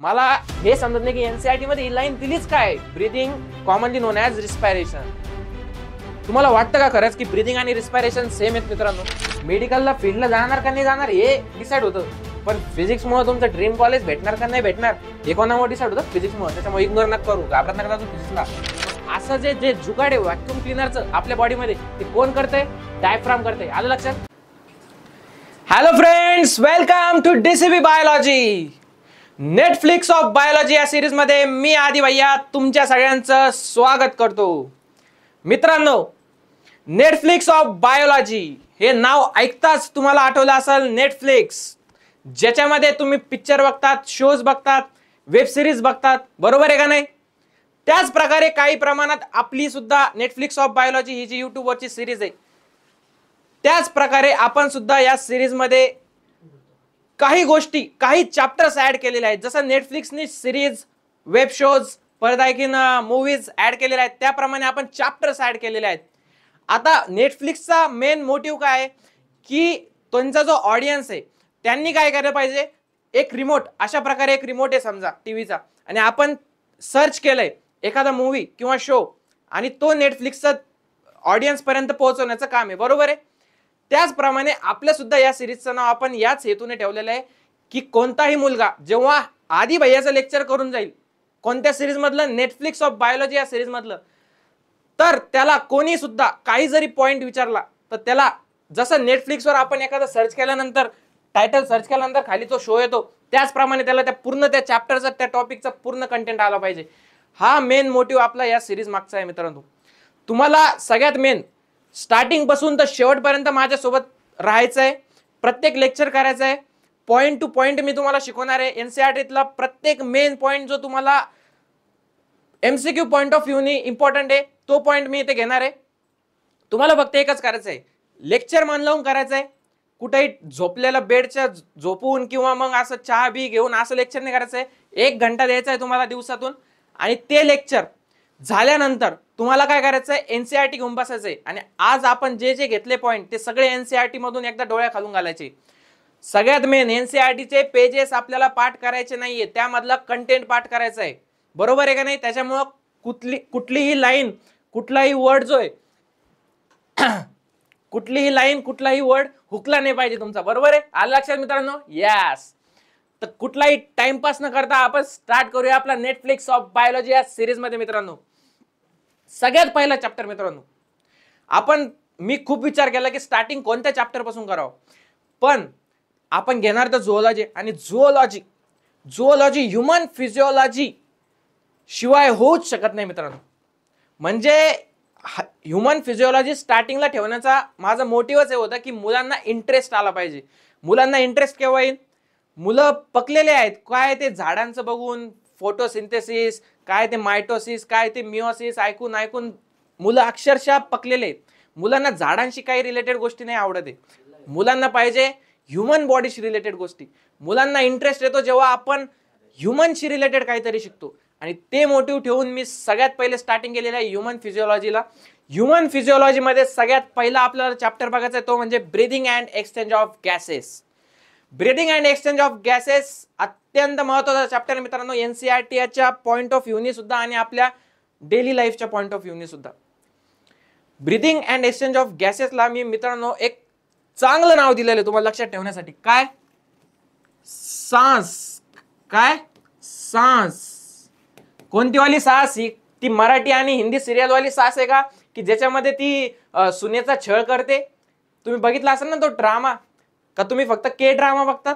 मला हे समजत नाही की एनसीईआरटी मध्ये ही लाईन दिलीच काय, breathing commonly known as respiration. तुम्हाला वाटतं का खरंच की ब्रीदिंग आणि रिस्पायरेशन सेम आहेत मित्रांनो? मेडिकलला फील्डला जाणार का नाही जाणार हे डिसाईड होतं, पण फिजिक्समुळे तुमचं ड्रीम कॉलेज भेटणार का नाही भेटणार हे कोणामुळे डिसाईड होतं? फिजिक्समुळे. त्याच्यामुळे इग्नोर नका करू, घाबरत नका जाऊ फिजिक्सला. असं जे जुगाड आहे व्हॅक्यूम क्लिनरचं आपल्या बॉडीमध्ये, ते कोण करतंय? डायफ्राम करतंय. आलं लक्षात? Hello friends, welcome to DCB biology. Netflix of biology या सिरीज मध्ये मी आदी भैया तुमच्या सगळ्यांचं स्वागत करतो. मित्रांनो, नेटफ्लिक्स ऑफ बायोलॉजी हे नाव ऐकताच तुम्हाला आठवलं असेल नेटफ्लिक्स, ज्याच्यामध्ये तुम्ही पिक्चर बघतात, शोज बघतात, वेब सिरीज बघतात, बरोबर आहे का नाही? त्याच प्रकारे काही प्रमाणात आपली सुद्धा नेटफ्लिक्स ऑफ बायोलॉजी ही जी युट्यूबवरची सिरीज आहे, त्याच प्रकारे आपण सुद्धा या सिरीज मध्ये काही गोष्टी, काही चॅप्टर्स ऍड केलेले आहेत. जसं नेटफ्लिक्सने सिरीज, वेब शोज, परदायकीन मूवीज ऍड केलेले आहेत, त्याप्रमाणे आपण चॅप्टर्स ऍड केलेले आहेत. आता नेटफ्लिक्सचा मेन मोटिव्ह काय आहे की त्यांचा जो ऑडियन्स आहे त्यांनी काय केलं पाहिजे, एक रिमोट, अशा प्रकारे एक रिमोट आहे समजा टीव्हीचा, आणि आपण सर्च केलंय एखादा मूवी किंवा शो आणि तो नेटफ्लिक्सचा ऑडियन्स पर्यंत पोहोचवण्याचं काम आहे, बरोबर आहे? त्याचप्रमाणे आपल्या सुद्धा या सिरीजचं नाव आपण याच हेतूने ठेवलेलं आहे की कोणताही मुलगा जेव्हा आदी भैयाचं लेक्चर करून जाईल कोणत्या सिरीज मधलं, नेटफ्लिक्स ऑफ बायोलॉजी या सिरीज मधलं, तर त्याला कोणी सुद्धा काही जरी पॉइंट विचारला तर त्याला, जसं नेटफ्लिक्सवर आपण एखादा सर्च केल्यानंतर, टायटल सर्च केल्यानंतर खाली तो शो येतो, त्याचप्रमाणे त्याला त्या चॅप्टरचा, त्या टॉपिकचा पूर्ण कंटेंट आला पाहिजे. हा मेन मोटिव्ह आपला या सिरीज मागचा आहे मित्रांनो. तुम्हाला सगळ्यात मेन स्टार्टिंग पासून तर शेवटपर्यंत माझ्यासोबत राहायचं आहे, प्रत्येक लेक्चर करायचं आहे, पॉइंट टू पॉइंट मी तुम्हाला शिकवणार आहे. एनसीईआरटीतला प्रत्येक मेन पॉइंट जो तुम्हाला एमसीक्यू पॉइंट ऑफ व्ह्यूनी इम्पॉर्टंट आहे तो पॉइंट मी इथे घेणार आहे. तुम्हाला फक्त एकच करायचं आहे, लेक्चर मन लावून करायचं आहे. कुठेही झोपलेला बेडच्या झोपून किंवा मग असं चहा बी घेऊन असं लेक्चर नाही करायचं आहे. 1 घंटा द्यायचा आहे तुम्हाला दिवसातून, आणि ते लेक्चर झाल्यानंतर तुम्हाला काय करायचं आहे, एनसीईआरटी घेऊन बसायचं आहे. आणि आज आपण जे जे घेतले पॉइंट ते सगळे एनसीईआरटी मधून एकदा डोळ्या खालून घालायचे. सगळ्यात मेन एनसीईआरटीचे पेजेस आपल्याला पाठ करायचे नाहीये, त्यामधला कंटेंट पाठ करायचा आहे, बरोबर आहे का नाही? त्याच्यामुळं कुठलीही लाईन, कुठलाही वर्ड जो आहे कुठलीही लाईन, कुठलाही वर्ड हुकला नाही पाहिजे तुमचा, बरोबर आहे? आलं लक्षात मित्रांनो? यस. तर कुठलाही टाइमपास न करता आपण स्टार्ट करूया आपला नेटफ्लिक्स ऑफ बायोलॉजी या सिरीज मध्ये. मित्रांनो, सगळ्यात पहिला चॅप्टर मित्रांनो, मी खूप विचार केला की स्टार्टिंग कोणत्या चॅप्टर पासून करावं, पण आपण घेणार तर झुओलॉजी. आणि झुओलॉजी ह्युमन फिजिओलॉजी शिवाय होऊच शकत नाही मित्रांनो. म्हणजे ह्युमन फिजिओलॉजी स्टार्टिंगला ठेवण्याचा माझा मोटिव्हच हे होता की मुलांना इंटरेस्ट आला पाहिजे. मुलांना इंटरेस्ट केव्हा येईल? मुलं पकलेले आहेत काय ते झाडांचं बघून, फोटोसिंथेसिस काय, ते मायटोसिस काय, ते मिओसिस ऐकून मुलं अक्षरशः पकलेले आहेत. मुलांना झाडांशी काही रिलेटेड गोष्टी नाही आवडत आहे. मुलांना पाहिजे ह्युमन बॉडीशी रिलेटेड गोष्टी. मुलांना इंटरेस्ट येतो जेव्हा आपण ह्युमनशी रिलेटेड काहीतरी शिकतो, आणि ते मोटिव्ह ठेवून मी सगळ्यात पहिले स्टार्टिंग केलेलं आहे ह्युमन फिजिओलॉजीला. ह्युमन फिजिओलॉजीमध्ये सगळ्यात पहिला आपल्याला चॅप्टर बघायचा आहे तो म्हणजे breathing and exchange of gases. Breathing and exchange of gases अत्यंत महत्त्वाचा चॅप्टर मित्रांनो, एनसीईआरटीच्या पॉइंट ऑफ व्ह्यूनी सुद्धा आणि आपल्या डेली लाईफच्या पॉइंट ऑफ व्ह्यूनी सुद्धा. ब्रीदिंग अँड एक्सचेंज ऑफ गॅसेसला मी मित्रांनो एक चांगलं नाव दिलेलं आहे तुम्हाला लक्षात ठेवण्यासाठी. काय? सांस. काय? सांस. कोणती वाली सांस? ही ती मराठी आणि हिंदी सिरियल वाली सांस आहे का, की ज्याच्यामध्ये ती सुनेचा छळ करते? तुम्ही बघितला असेल ना तो ड्रामा, का तुम्ही फक्त के ड्रामा बघतात?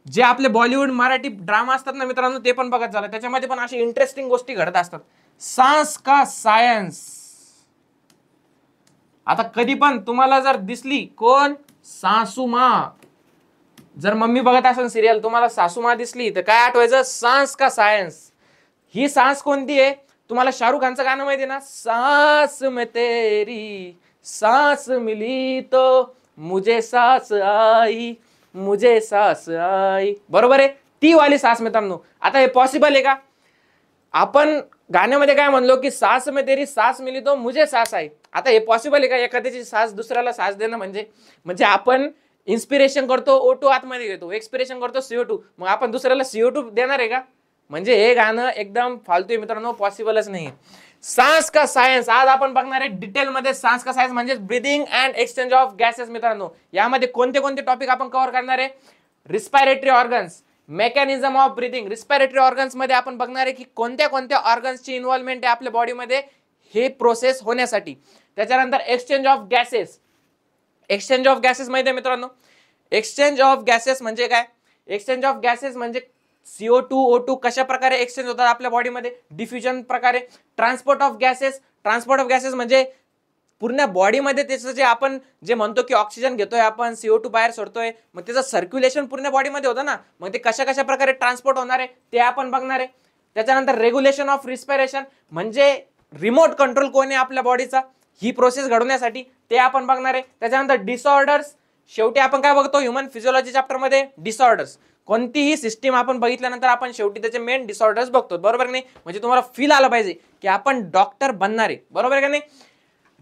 जे आपले बॉलिवूड मराठी ड्रामा असतात ना मित्रांनो, ते पण बघत झालं, त्याच्यामध्ये पण अशी इंटरेस्टिंग गोष्टी घडत असतात. सांस का सायन्स. आता कधी पण तुम्हाला जर दिसली कोण, सासूमा, जर मम्मी बघत असेल सिरियल, तुम्हाला सासूमा दिसली तर काय आठवायचं? सांस का सायन्स. ही सांस कोणती आहे? तुम्हाला शाहरुख खानचं गाणं माहिती आहे ना, सांस में तेरी सांस मिली तो मुझे सांस आई, मुझे सांस आई, बरोबर आहे? ती वाली सांस मित्रांनो. आता हे पॉसिबल आहे का? आपण गाण्यामध्ये काय म्हणलो की सांस में तेरी सांस मिली तो मुझे सांस आई. आता हे पॉसिबल आहे का एखाद्याची सांस दुसऱ्याला सांस देणं? म्हणजे आपण इन्स्पिरेशन करतो O2 आतमध्ये घेतो, एक्सपिरेशन करतो CO2, मग आपण दुसऱ्याला CO2 देणार आहे का? म्हणजे हे गाणं एकदम फालतू आहे मित्रांनो, पॉसिबलच नाही. सांस का सायन्स आज आपण बघणार आहे डिटेलमध्ये. सांस का सायन्स म्हणजे breathing and exchange of gases मित्रांनो. यामध्ये कोणते कोणते टॉपिक आपण कव्हर करणार आहे? Respiratory organs, mechanism of breathing. Respiratory organs मध्ये आपण बघणार आहे की कोणत्या कोणत्या ऑर्गन्सची इन्व्हॉल्वमेंट आहे आपल्या बॉडीमध्ये हे प्रोसेस होण्यासाठी. त्याच्यानंतर exchange of gases. Exchange of gases माहिती आहे मित्रांनो, एक्सचेंज ऑफ गॅसेस म्हणजे काय? एक्सचेंज ऑफ गॅसेस म्हणजे CO2 O2 कशा प्रकारे एक्सचेंज होतात आपल्या बॉडीमध्ये, डिफ्युजन प्रकारे. Transport of gases, transport of gases म्हणजे पूर्ण बॉडीमध्ये त्याचं जे आपण जे म्हणतो की ऑक्सिजन घेतोय आपण, CO2 बाहेर सोडतोय, मग त्याचं सर्क्युलेशन पूर्ण बॉडीमध्ये होतं ना, मग ते कशा कशा प्रकारे ट्रान्सपोर्ट होणार आहे ते आपण बघणार आहे. त्याच्यानंतर रेग्युलेशन ऑफ रिस्पिरेशन म्हणजे रिमोट कंट्रोल कोण आहे आपल्या बॉडीचा, ही प्रोसेस घडवण्यासाठी ते आपण बघणार आहे. त्याच्यानंतर डिसऑर्डर्स. शेवटी आपण काय बघतो ह्यूमन फिजिओलॉजी चॅप्टर मध्ये? डिसऑर्डर्स. कोणतीही सिस्टीम आपण बघितल्यानंतर आपण शेवटी त्याचे मेन डिसऑर्डर्स बघतो, बरोबर की नाही? म्हणजे तुम्हाला फील आलं पाहिजे की आपण डॉक्टर बनणार आहे, बरोबर की नाही?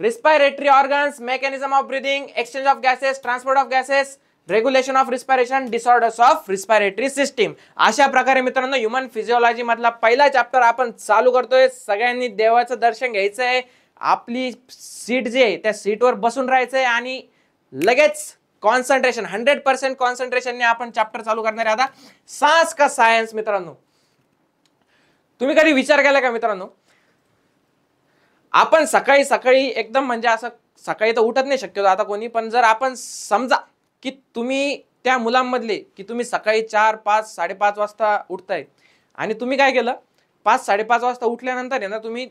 Respiratory organs, mechanism of breathing, exchange of gases, transport of gases, regulation of respiration, disorders of respiratory system. अशा प्रकारे मित्रांनो ह्यूमन फिजिओलॉजी मधला पहिला चॅप्टर आपण चालू करतोय. सगळ्यांनी देवाचं दर्शन घ्यायचं आहे, आपली सीट जी आहे त्या सीटवर बसून राहायचंय आणि लगेच कॉन्सन्ट्रेशन 100% कॉन्सन्ट्रेशनने आपण चॅप्टर चालू करणार आहे आता. सांस का सायन्स मित्रांनो, तुम्ही कधी विचार केला का मित्रांनो, आपण सकाळी सकाळी एकदम म्हणजे असं सकाळी तर उठत नाही शक्यतो आता कोणी, पण जर आपण समजा की तुम्ही त्या मुलांमधले की तुम्ही सकाळी 4, 5, 5:30 वाजता उठताय आणि तुम्ही काय केलं, 5, 5:30 वाजता उठल्यानंतर आहे ना तुम्ही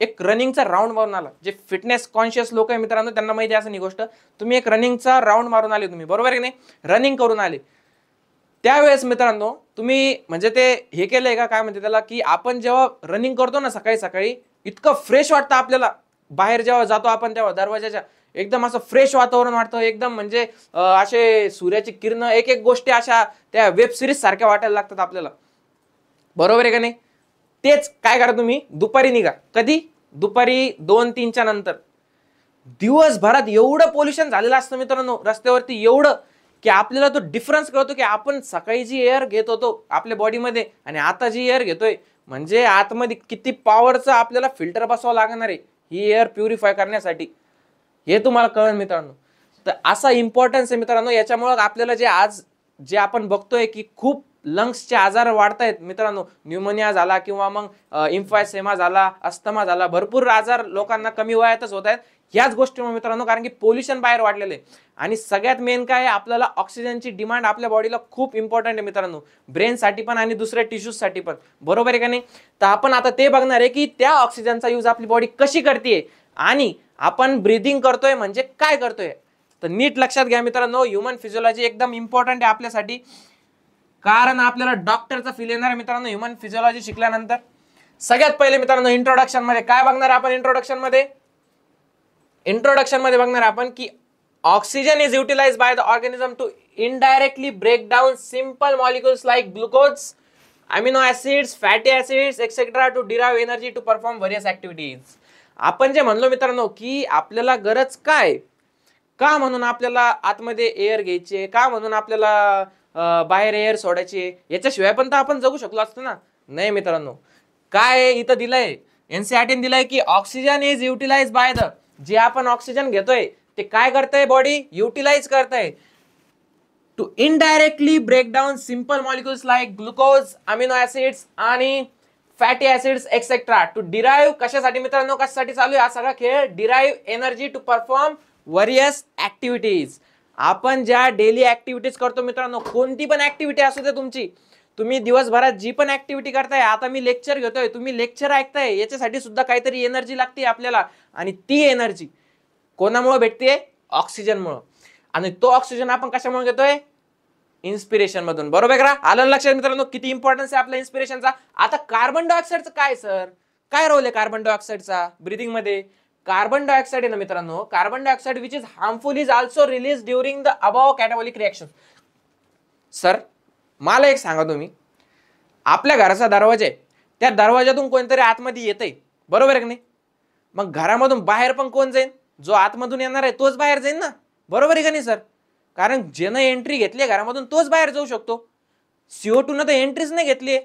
एक रनिंगचा राऊंड मारून आला. जे फिटनेस कॉन्शियस लोक आहे मित्रांनो त्यांना माहिती आहे असं ही गोष्ट, तुम्ही एक रनिंगचा राऊंड मारून आले तुम्ही, बरोबर की नाही? रनिंग करून आले. त्यावेळेस मित्रांनो तुम्ही म्हणजे ते हे केलंय का, काय म्हणते त्याला, की आपण जेव्हा रनिंग करतो ना सकाळी सकाळी इतकं फ्रेश वाटतं आपल्याला. बाहेर जेव्हा जातो आपण तेव्हा दरवाजाच्या एकदम असं फ्रेश वातावरण वाटतं एकदम, म्हणजे असे सूर्याची किरण एक एक गोष्टी अशा त्या वेब सिरीज सारख्या वाटायला लागतात आपल्याला, बरोबर आहे का नाही? तेच काय करा तुम्ही, दुपारी निघा. कधी? दुपारी 2-3च्या नंतर. दिवसभरात एवढं पोल्युशन झालेलं असतं मित्रांनो रस्त्यावरती, एवढं की आपल्याला तो डिफरन्स कळतो की आपण सकाळी जी एअर घेत होतो आपल्या बॉडीमध्ये आणि आता जी एअर घेतोय, म्हणजे आतमध्ये किती पॉवरचं आपल्याला फिल्टर बसवावं लागणार आहे ही एअर प्युरिफाय करण्यासाठी, हे तुम्हाला कळेल मित्रांनो. तर असा इम्पॉर्टन्स आहे मित्रांनो याच्यामुळे आपल्याला जे आज जे आपण बघतोय की खूप लंग्सचे आजार वाढतायत मित्रांनो. न्यूमोनिया झाला किंवा मग इम्फायसेमा झाला, अस्थमा झाला, भरपूर आजार लोकांना कमी वयातच होत आहेत ह्याच गोष्टीमुळे मित्रांनो, कारण की पोल्युशन बाहेर वाढलेलं आहे. आणि सगळ्यात मेन काय आहे, आपल्याला ऑक्सिजनची डिमांड आपल्या बॉडीला खूप इम्पॉर्टंट आहे मित्रांनो, ब्रेनसाठी पण आणि दुसऱ्या टिश्यूजसाठी पण, बरोबर आहे का नाही? तर आपण आता ते बघणार आहे की त्या ऑक्सिजनचा यूज आपली बॉडी कशी करते आणि आपण ब्रीदिंग करतोय म्हणजे काय करतोय. तर नीट लक्षात घ्या मित्रांनो, ह्यूमन फिजिओलॉजी एकदम इम्पॉर्टंट आहे आपल्यासाठी, कारण आपल्याला डॉक्टरचा फील येणार आहे मित्रांनो ह्यूमन फिजिओलॉजी शिकल्यानंतर. सगळ्यात पहिले मित्रांनो इंट्रोडक्शन मध्ये काय बघणार आपण? इंट्रोडक्शन मध्ये बघणार आपण की oxygen is utilized by the organism to indirectly break down simple molecules like glucose, amino acids, fatty acids etcetera to derive energy to perform various activities. आपण जे म्हणलो मित्रांनो की आपल्याला गरज काय, का म्हणून आपल्याला आतमध्ये एअर घ्यायचे, का म्हणून आपल्याला बाहेर एअर सोडायचे, याच्याशिवाय पण तर आपण जगू शकलो असतो ना. नाही मित्रांनो, काय इथं दिलंय एनसीईआरटीने दिलंय की oxygen is utilized by the, जे आपण ऑक्सिजन घेतोय ते काय करतंय, बॉडी युटिलाइज करतंय to indirectly break down simple molecules like glucose, amino acids आणि fatty acids etcetera to derive. कशासाठी मित्रांनो, कशासाठी चालू आहे हा सगळा खेळ? Derive energy to perform various activities. आपण ज्या डेली ऍक्टिव्हिटीज करतो मित्रांनो, कोणती पण ऍक्टिव्हिटी असू दे तुमची, तुम्ही दिवसभरात जी पण ऍक्टिव्हिटी करताय, आता मी लेक्चर घेतोय, तुम्ही लेक्चर ऐकताय, याच्यासाठी सुद्धा काहीतरी एनर्जी लागते आपल्याला, आणि ती एनर्जी कोणामुळे भेटते? ऑक्सिजनमुळे. आणि तो ऑक्सिजन आपण कशामुळे घेतोय? इन्स्पिरेशन मधून, बरोबर का? आलं लक्षात मित्रांनो किती इंपॉर्टन्स आहे आपल्या इन्स्पिरेशनचा. आता कार्बन डायऑक्साईडचं काय सर, काय रोल आहे कार्बन डायऑक्साईडचा ब्रीदिंग मध्ये? कार्बन डायऑक्साइड आहे ना मित्रांनो, carbon dioxide which is harmful is also release during the above catabolic reaction. Sir मला एक सांगा तुम्ही, आपल्या घराचा दरवाजा आहे, त्या दरवाजातून कोणतरी आतमध्ये येतंय, बरोबर आहे की नाही? मग घरामधून बाहेर पण कोण जाईल? जो आतमधून येणार आहे तोच बाहेर जाईल ना, बरोबर आहे का नाही सर? कारण ज्यानं एंट्री घेतली घरामधून तोच बाहेर जाऊ शकतो. CO2 न तर एंट्रीच नाही घेतली.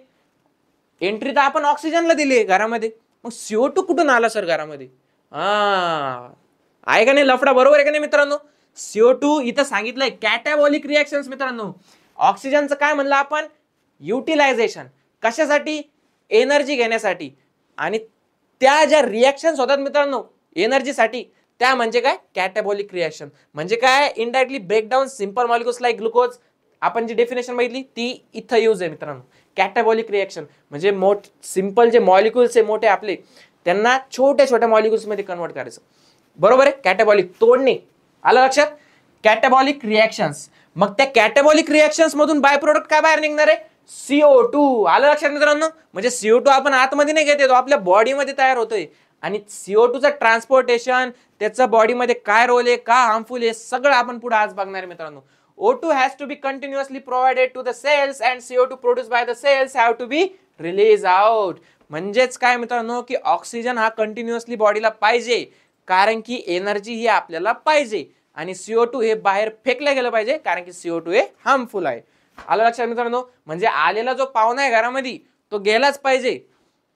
एंट्री तर आपण ऑक्सिजनला दिली घरामध्ये, मग CO2 कुठून आला सर घरामध्ये? आहे का नाही लफडा? बरोबर आहे का नाही मित्रांनो? CO2 इथं सांगितलंय कॅटाबॉलिक रिएक्शन्स. मित्रांनो ऑक्सिजनचं काय म्हणलं आपण? युटिलायझेशन. कशासाठी? एनर्जी घेण्यासाठी. आणि त्या ज्या रिएक्शन्स होतात मित्रांनो एनर्जीसाठी, त्या म्हणजे काय? कॅटाबॉलिक रिएक्शन. म्हणजे काय? Indirectly breakdown simple molecules like glucose. आपण जी डेफिनेशन बघितली ती इथं यूज आहे मित्रांनो. कॅटाबॉलिक रिएक्शन म्हणजे सिंपल जे मॉलिक्युल्स आहे मोठे आपले, त्यांना छोट्या छोट्या मॉलिक्युल्स मध्ये कन्वर्ट करायचं. बरोबर आहे? कॅटाबॉलिक तोडणे. आलं लक्षात? कॅटाबॉलिक रिएक्शन्स. मग त्या कॅटाबॉलिक रिएक्शन्स मधून बाय प्रोडक्ट काय बाहेर निघणार आहे? CO2. आलं लक्षात मित्रांनो? म्हणजे CO2 आपण आतमध्ये नाही घेते, तो आपल्या बॉडीमध्ये तयार होतोय. आणि CO2 चं ट्रान्सपोर्टेशन, त्याचा बॉडीमध्ये काय रोल आहे, का हार्मफुल आहे, सगळं आपण पुढे आज बघणार आहे मित्रांनो. O2 has to be continuously provided to the cells and CO2 produced by the cells have to be released out. म्हणजेच काय मित्रांनो की ऑक्सिजन हा कंटिन्युअसली बॉडीला पाहिजे, कारण की एनर्जी ही आपल्याला पाहिजे. आणि CO2 हे बाहेर फेकलं गेलं पाहिजे, कारण की CO2 हे हार्मफुल आहे. आलं लक्षात मित्रांनो? म्हणजे आलेला जो पाहुणा आहे घरामध्ये तो गेलाच पाहिजे,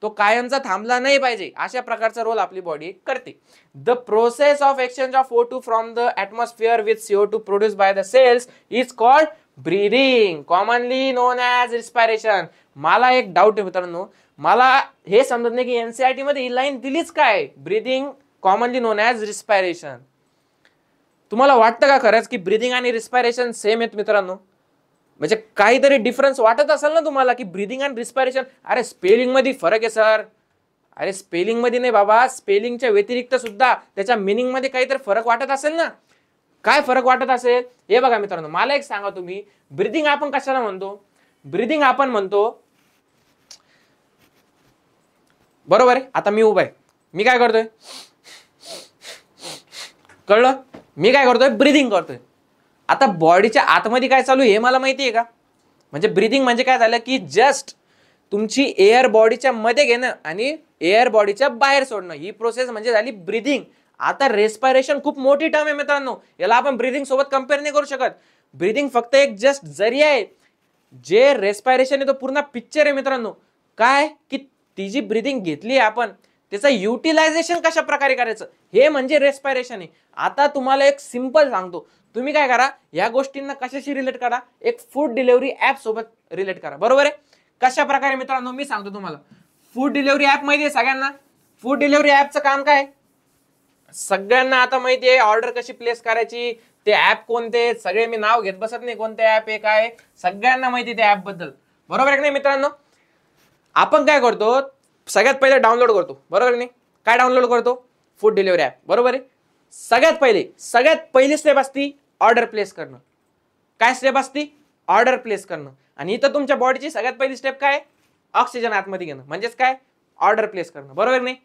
तो कायमचा थांबला नाही पाहिजे. अशा प्रकारचा रोल आपली बॉडी करते. The process of exchange of O2 from the atmosphere with CO2 produce by the cells is called breathing, commonly known as respiration. मला एक डाऊट आहे मित्रांनो, मला हे समजत नाही की NCERT मध्ये ही लाईन दिलीच काय? Breathing commonly known as respiration. तुम्हाला वाटतं का खरंच की ब्रीदिंग आणि रिस्पायरेशन सेम आहेत मित्रांनो? म्हणजे काहीतरी डिफरन्स वाटत असेल ना तुम्हाला की ब्रीदिंग आणि रिस्पायरेशन? अरे स्पेलिंग मध्ये फरक आहे सर. अरे स्पेलिंग मध्ये नाही बाबा, स्पेलिंगच्या व्यतिरिक्त सुद्धा त्याच्या मिनिंग मध्ये काहीतरी फरक वाटत असेल ना. काय फरक वाटत असेल? हे बघा मित्रांनो, मला एक सांगा तुम्ही, ब्रीदिंग आपण कशाला म्हणतो? ब्रीदिंग आपण म्हणतो, बरोबर आहे? आता मी उभा आहे, मी काय करतोय? कळलं? मी काय करतोय? ब्रीदिंग करतोय. आता बॉडीच्या आतमध्ये काय चालू आहे हे मला माहिती आहे का? म्हणजे ब्रीदिंग म्हणजे काय झालं की जस्ट तुमची एअर बॉडीच्या मध्ये घेणं आणि एअर बॉडीच्या बाहेर सोडणं, ही प्रोसेस म्हणजे झाली ब्रीदिंग. आता रेस्पायरेशन खूप मोठी टर्म आहे मित्रांनो, याला आपण ब्रीदिंग सोबत कम्पेअर नाही करू शकत. ब्रीदिंग फक्त एक जस्ट जरिया आहे. जे रेस्पायरेशन आहे तो पूर्ण पिक्चर आहे मित्रांनो. काय की ती जी ब्रीदिंग घेतली आपण त्याचं युटिलायझेशन कशा प्रकारे करायचं हे म्हणजे रेस्पायरेशन आहे. आता तुम्हाला एक सिंपल सांगतो, तुम्ही काय करा, या गोष्टींना कशाशी रिलेट करा? एक फूड डिलिव्हरी ऍप सोबत रिलेट करा. बरोबर आहे? कशा प्रकारे मित्रांनो मी सांगतो तुम्हाला. फूड डिलिव्हरी ऍप माहिती आहे सगळ्यांना? फूड डिलिव्हरी ऍपचं काम काय? सगळ्यांना आता माहिती आहे ऑर्डर कशी प्लेस करायची, ते ऍप कोणते, सगळे मी नाव घेत बसत नाही कोणते ऍप आहे काय, सगळ्यांना माहिती त्या ऍप बद्दल. बरोबर आहे की नाही मित्रांनो? आपण काय करतो, सगळ्यात पहिले डाउनलोड करतो. बरोबर नाही? काय डाउनलोड करतो? Food delivery app. बरोबर आहे? सगळ्यात पहिली स्टेप असती ऑर्डर प्लेस करणं. काय स्टेप असती? ऑर्डर प्लेस करणं. आणि इथं तुमच्या बॉडीची सगळ्यात पहिली स्टेप काय? ऑक्सिजन आतमध्ये घेणं, म्हणजेच काय? ऑर्डर प्लेस करणं. बरोबर नाही?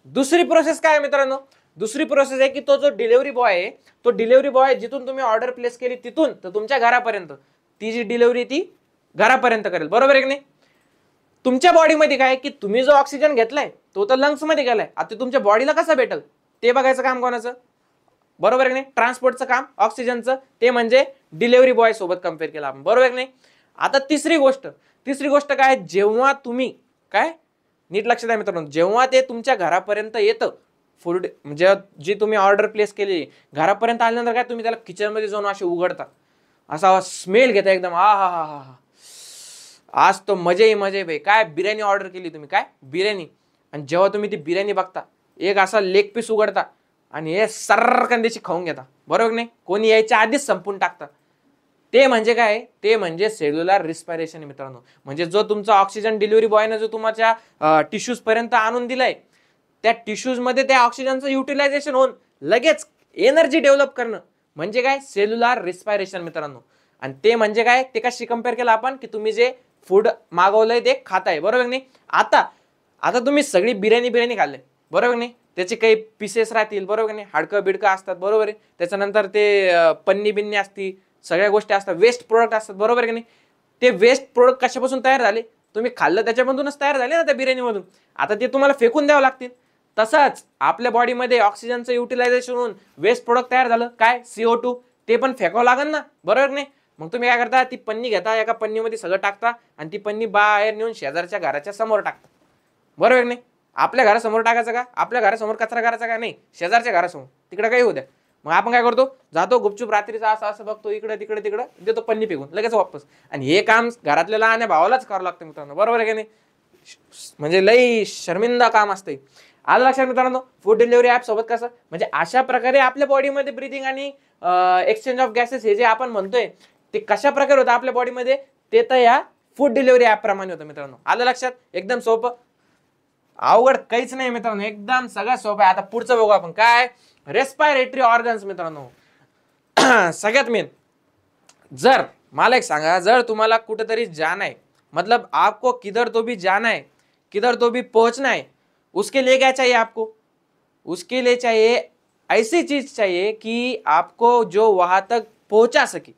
दुसरी प्रोसेस काय मित्रांनो? दुसरी प्रोसेस आहे की तो जो डिलिव्हरी बॉय आहे, तो डिलिव्हरी बॉय जिथून तुम्ही ऑर्डर प्लेस केली तिथून तर तुमच्या घरापर्यंत ती जी डिलिव्हरी ती घरापर्यंत करेल. बरोबर आहे की नाही? तुमच्या बॉडीमध्ये काय की तुम्ही जो ऑक्सिजन घेतलाय तो तर लंग्स मध्ये गेलाय, आता तुमच्या बॉडीला कसा भेटल ते बघायचं काम कोणाचं? बरोबर आहे की नाही? ट्रान्सपोर्टचं काम ऑक्सिजनचं, ते म्हणजे डिलिव्हरी बॉय सोबत कम्पेअर केलं आपण. बरोबर आहे की नाही? आता तिसरी गोष्ट काय? जेव्हा तुम्ही काय, नीट लक्षात आहे मित्रांनो, जेव्हा ते तुमच्या घरापर्यंत येतं फूड, म्हणजे जी तुम्ही ऑर्डर प्लेस केली घरापर्यंत आल्यानंतर काय तुम्ही त्याला किचन मध्ये जाऊन असे उघडता, असा स्मेल घेता एकदम, हा हा हा हा, आज तो मजे भाई. काय बिर्याणी ऑर्डर केली तुम्ही, काय बिर्याणी, आणि जेव्हा तुम्ही ती बिर्याणी बघता एक असा लेग पीस उघडता आणि हे सर्रकंदेशी खाऊन घेता. बरोबर नाही? कोणी यायच्या आधीच संपून टाकता. ते म्हणजे काय? ते म्हणजे सेल्युलर रिस्पायरेशन मित्रांनो. म्हणजे जो तुमचा ऑक्सिजन डिलिव्हरी बॉयने जो तुमच्या टिश्यूज पर्यंत आणून दिलाय, त्या टिश्यूज मध्ये त्या ऑक्सिजनचं युटिलायझेशन होऊन लगेच एनर्जी डेव्हलप करणं म्हणजे काय? सेल्युलर रिस्पायरेशन मित्रांनो. आणि ते म्हणजे काय? ते कशी कम्पेअर केलं आपण की तुम्ही जे फूड मागवलंय ते खाताय. बरोबर नाही? आता तुम्ही सगळी बिर्याणी खाल्ले. बरोबर नाही? त्याचे काही पीसेस राहतील. बरोबर नाही? हाडकं बिडकं असतात. बरोबर आहे? त्याच्यानंतर ते पन्नी बिन्नी असती, सगळ्या गोष्टी असतात, वेस्ट प्रोडक्ट असतात. बरोबर आहे की नाही? ते वेस्ट प्रोडक्ट कशापासून तयार झाले? तुम्ही खाल्लं त्याच्यामधूनच तयार झाले ना त्या बिर्याणीमधून. आता ते तुम्हाला फेकून द्यावं लागतील. तसंच आपल्या बॉडीमध्ये ऑक्सिजनचं युटिलायझेशन होऊन वेस्ट प्रोडक्ट तयार झालं. काय? CO2. ते पण फेकावं लागेल ना, बरोबर नाही? मग तुम्ही काय करता, ती पन्नी घेता, एका पन्नीमध्ये सगळं टाकता आणि ती पन्नी बाहेर नेऊन शेजारच्या घराच्या समोर टाकता, बरोबर नाही? आपल्या घरासमोर टाकायचं का, आपल्या घरासमोर कचरा करायचा का, नाही, शेजारच्या घरासमोर, तिकडे काही होऊ द्या. मग आपण काय करतो, जातो गुपचूप रात्रीचा असं असं बघतो, इकडे तिकडे तिकडे देतो पन्नी फेकून लगेच वापस. आणि हे काम घरातल्या लहान भावालाच करावं लागतं मित्रांनो, बरोबर आहे की नाही? म्हणजे लई शर्मिंदा काम असते. आलं लक्षात मित्रांनो? फूड डिलिव्हरी ऍप सोबत कसं, म्हणजे अशा प्रकारे आपल्या बॉडीमध्ये ब्रिदिंग आणि एक्सचेंज ऑफ गॅसेस हे जे आपण म्हणतोय ते कशा प्रकारे होतं आपल्या बॉडीमध्ये, ते तर या फूड डिलिव्हरी ऍप प्रमाणे होतं मित्रांनो. आलं लक्षात? एकदम सोपं, अवघड काहीच नाही मित्रांनो, एकदम सगळं सोपं आहे. आता पुढचं बघू आपण, काय, रेस्पिरेटरी ऑर्गन्स मित्रांनो. सगळ्यात मेन, जर मला एक सांगा, जर तुम्हाला कुठेतरी जाना है, मतलब आपको किधर तो भी जाना है, किधर तो भी पहुंचना है, उसके लिए क्या चाहिए आपको, उसके लिए चाहिए ऐसी चीज चाहिए कि आपको जो वहां तक पहुंचा सके,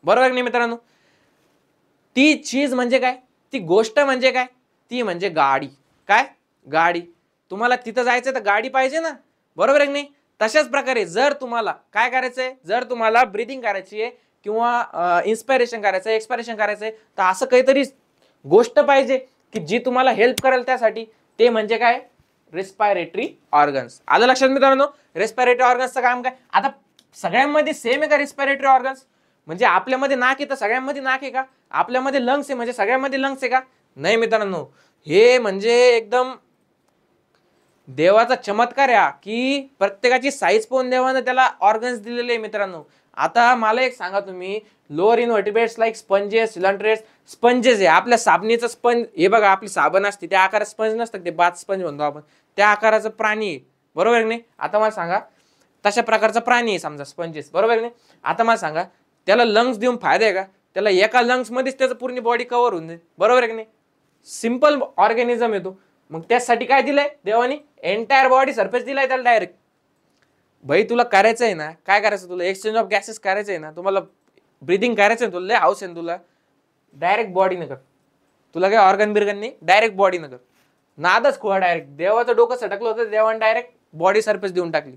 बरोबर नाही मित्रांनो? ती चीज म्हणजे काय, ती गोष्ट म्हणजे काय, ती म्हणजे गाडी. काय, गाडी. तुम्हाला तिथं जायचं तर गाडी पाहिजे ना, बरोबर आहे की नाही? तशाच प्रकारे जर तुम्हाला काय करायचंय, जर तुम्हाला ब्रीदिंग करायची आहे किंवा इन्स्पिरेशन करायचंय, एक्सपिरेशन करायचंय, तर असं काहीतरी गोष्ट पाहिजे की जी तुम्हाला हेल्प करेल त्यासाठी. ते म्हणजे काय, रेस्पिरेटरी ऑर्गन्स. आलं लक्षात मित्रांनो? रेस्पिरेटरी ऑर्गन्सचं काम काय? आता सगळ्यांमध्ये सेम आहे का रेस्पिरेटरी ऑर्गन्स? म्हणजे आपल्यामध्ये नाक आहे तर सगळ्यांमध्ये नाक आहे का? आपल्यामध्ये लंग्स आहे म्हणजे सगळ्यांमध्ये लंग्स आहे का? नाही मित्रांनो, हे म्हणजे एकदम देवाचा चमत्कार आहे की प्रत्येकाची साईज पाहून देवानं त्याला ऑर्गन्स दिलेले आहे मित्रांनो. आता मला एक सांगा तुम्ही, lower invertebrates like sponges, coelenterates, sponges आहे आपल्या साबणीचं स्पंज, हे बघा आपली साबण असते त्या आकारात स्पंज नसतं, ते बाथ स्पंज म्हणतो आपण, त्या आकाराचं प्राणी आहे, बरोबर नाही? आता मला सांगा, तशा प्रकारचा प्राणी आहे समजा स्पंजेस, बरोबर नाही? आता मला सांगा, त्याला लंग्स देऊन फायदा आहे का? त्याला एका लंग्स मध्येच त्याचं पूर्ण बॉडी कव्हर होऊन जाईल, बरोबर आहे की नाही? सिंपल ऑर्गॅनिझम येतो. मग त्यासाठी काय दिलंय देवानी, एंटायर बॉडी सरफेस दिलाय त्याला डायरेक्ट. भाई तुला करायचं आहे ना, काय करायचं, तुला एक्सचेंज ऑफ गॅसेस करायचं आहे ना, तुम्हाला ब्रिदिंग करायचं आहे, तुला लय हाऊस आहे तुला, डायरेक्ट बॉडी न कर. तुला काय ऑर्गन बिर्गन नाही, डायरेक्ट बॉडी न कर. नादच खोळा, डायरेक्ट देवाचं डोकं सटकलं होतं, देवाने डायरेक्ट बॉडी सरफेस देऊन टाकली.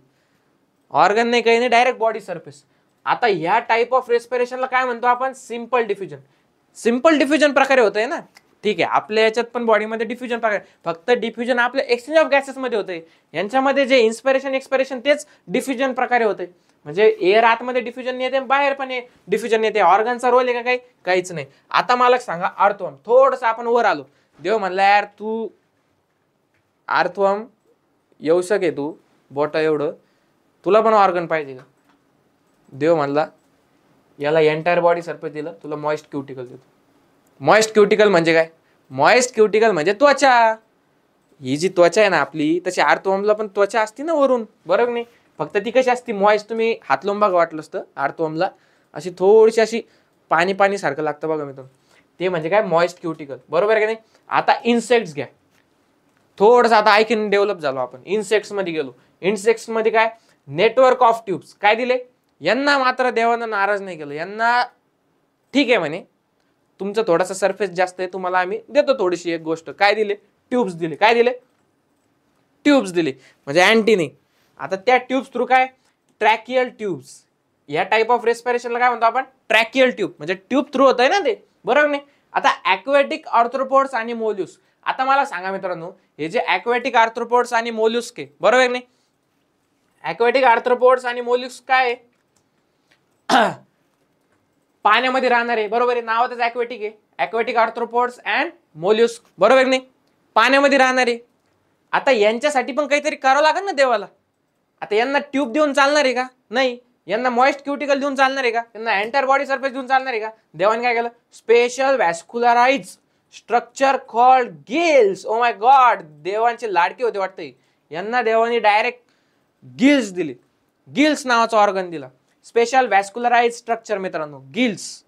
ऑर्गन नाही, काही नाही, डायरेक्ट बॉडी सरफेस. आता ह्या टाइप ऑफ रेस्पिरेशनला काय म्हणतो आपण, सिंपल डिफ्युजन. सिंपल डिफ्युजन प्रकारे होतंय ना, ठीक आहे. आपल्या याच्यात पण बॉडीमध्ये डिफ्युजन प्रकारे, फक्त डिफ्युजन आपल्या एक्सचेंज ऑफ गॅसेस मध्ये होतंय. यांच्यामध्ये जे इन्स्पिरेशन एक्सपिरेशन तेच डिफ्युजन प्रकारे होतंय. म्हणजे एअर आतमध्ये डिफ्युजन येते, बाहेर पण डिफ्युजन येते. ऑर्गनचा रोल आहे का काही, काहीच नाही. आता मला सांगा, अर्थवम, थोडस आपण वर आलो. देव म्हणला यार तू अर्थवम येऊ शके, तू बोटा एवढं, तुला पण ऑर्गन पाहिजे का? देव म्हणला याला एंटायर बॉडी सरफेस दिलं, तुला मॉइस्ट क्युटिकल देतो. मॉइस्ट क्युटिकल म्हणजे काय? मॉइस्ट क्युटिकल म्हणजे त्वचा. ही जी त्वचा आहे ना आपली, तशी आर्थवमला पण त्वचा असते ना वरून, बरोबर नाही? फक्त ती कशी असते मॉइस्ट, तुम्ही हात लावून बघा वाटलं असतं, आर्थवमला अशी थोडीशी अशी पाणी पाणी सारखं लागतं बघा मित्रांनो, ते म्हणजे काय, मॉइस्ट क्युटिकल, बरोबर आहे की नाही? आता इन्सेक्ट्स घ्या, थोडंसं आता ऐकून डेव्हलप झालो आपण, इन्सेक्ट्स मध्ये गेलो. इन्सेक्ट्स मध्ये काय, नेटवर्क ऑफ ट्यूब्स काय दिले यांना. मात्र देवानं नाराज नाही केलं यांना, ठीक आहे म्हणे तुमचं थोडासा सरफेस जास्त आहे, तुम्हाला आम्ही देतो थोडीशी एक गोष्ट. काय दिले, ट्यूब्स दिले. काय दिले, ट्यूब्स दिले, म्हणजे अँटी नाही. आता त्या ट्यूब्स थ्रू काय, ट्रॅकियल ट्यूब्स. या टाइप ऑफ रेस्पिरेशनला काय म्हणतो आपण, ट्रॅकियल ट्यूब, म्हणजे ट्यूब थ्रू होत आहे ना ते, बरोबर नाही? आता ॲक्वेटिक आर्थ्रोपोड्स आणि मोल्युस्क. आता मला सांगा मित्रांनो, हे जे ॲक्वेटिक आर्थ्रोपोड्स आणि मोल्युस्क आहे, बरोबर नाही? ॲक्वेटिक आर्थ्रोपोड्स आणि मोल्युस्क काय आहे, पाण्यामध्ये राहणार आहे, बरोबर आहे? नावातच ॲक्वेटिक आहे, ॲक्वेटिक आर्थ्रोपोड्स अँड मोल्युस्क, बरोबर नाही? पाण्यामध्ये राहणार आहे. आता यांच्यासाठी पण काहीतरी करावं लागेल ना देवाला. आता यांना ट्यूब देऊन चालणार आहे का? नाही. यांना मॉइस्ट क्युटिकल देऊन चालणार आहे का? यांना एंटायर बॉडी सरफेस देऊन चालणार आहे का? देवाने काय केलं, special vascularize structure called gills. Oh my god, देवांचे लाडके होते वाटते. यांना देवाने डायरेक्ट गिल्स दिले, गिल्स नावाचा ऑर्गन दिला, स्पेशल व्हॅस्क्युलराइज स्ट्रक्चर मित्रांनो, गिल्स.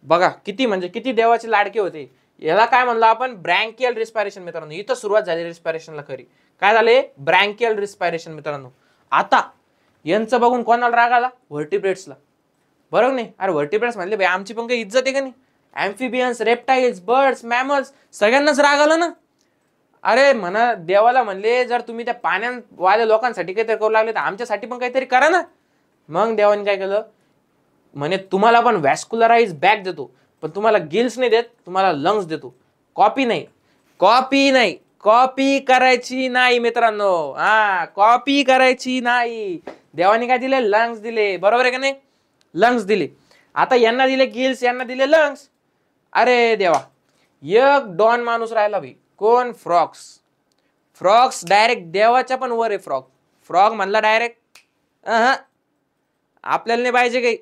बघा किती म्हणजे किती देवाचे लाडके होते. याला काय म्हणलं आपण, ब्रँकियल रिस्पिरेशन मित्रांनो. इथं सुरुवात झाली रिस्पिरेशनला खरी. काय झाले, ब्रँकियल रिस्पिरेशन मित्रांनो. आता यांचं बघून कोणाला राग आला, व्हर्टिब्रेट्सला, बरोबर नाही? अरे व्हर्टिब्रेट्स म्हणले भाई आमची पण काही इज्जत आहे का नाही? ॲम्फिबियन्स, रेप्टाइल्स, बर्ड्स, मॅमल्स सगळ्यांनाच राग आला ना. अरे म्हणा देवाला म्हणले जर तुम्ही त्या पाण्यावाल्या लोकांसाठी काहीतरी करू लागले तर आमच्यासाठी पण काहीतरी करा ना. मग देवाने काय केलं, म्हणे तुम्हाला पण व्हॅस्क्युलराइज बॅक देतो, पण तुम्हाला गिल्स नाही देत, तुम्हाला लंग्स देतो. कॉपी नाही, कॉपी नाही, कॉपी करायची नाही मित्रांनो. हा, कॉपी करायची नाही. देवाने काय दिले? लंग्स दिले. बरोबर आहे का नाही? लंग्स दिले. आता यांना दिले गिल्स, यांना दिले लंग्स. अरे देवा, एक डॉन माणूस राहिला भाई. कोण? फ्रॉक्स. फ्रॉक्स डायरेक्ट देवाच्या पण वर आहे. फ्रॉग म्हणला डायरेक्ट आपल्याला नाही पाहिजे काही,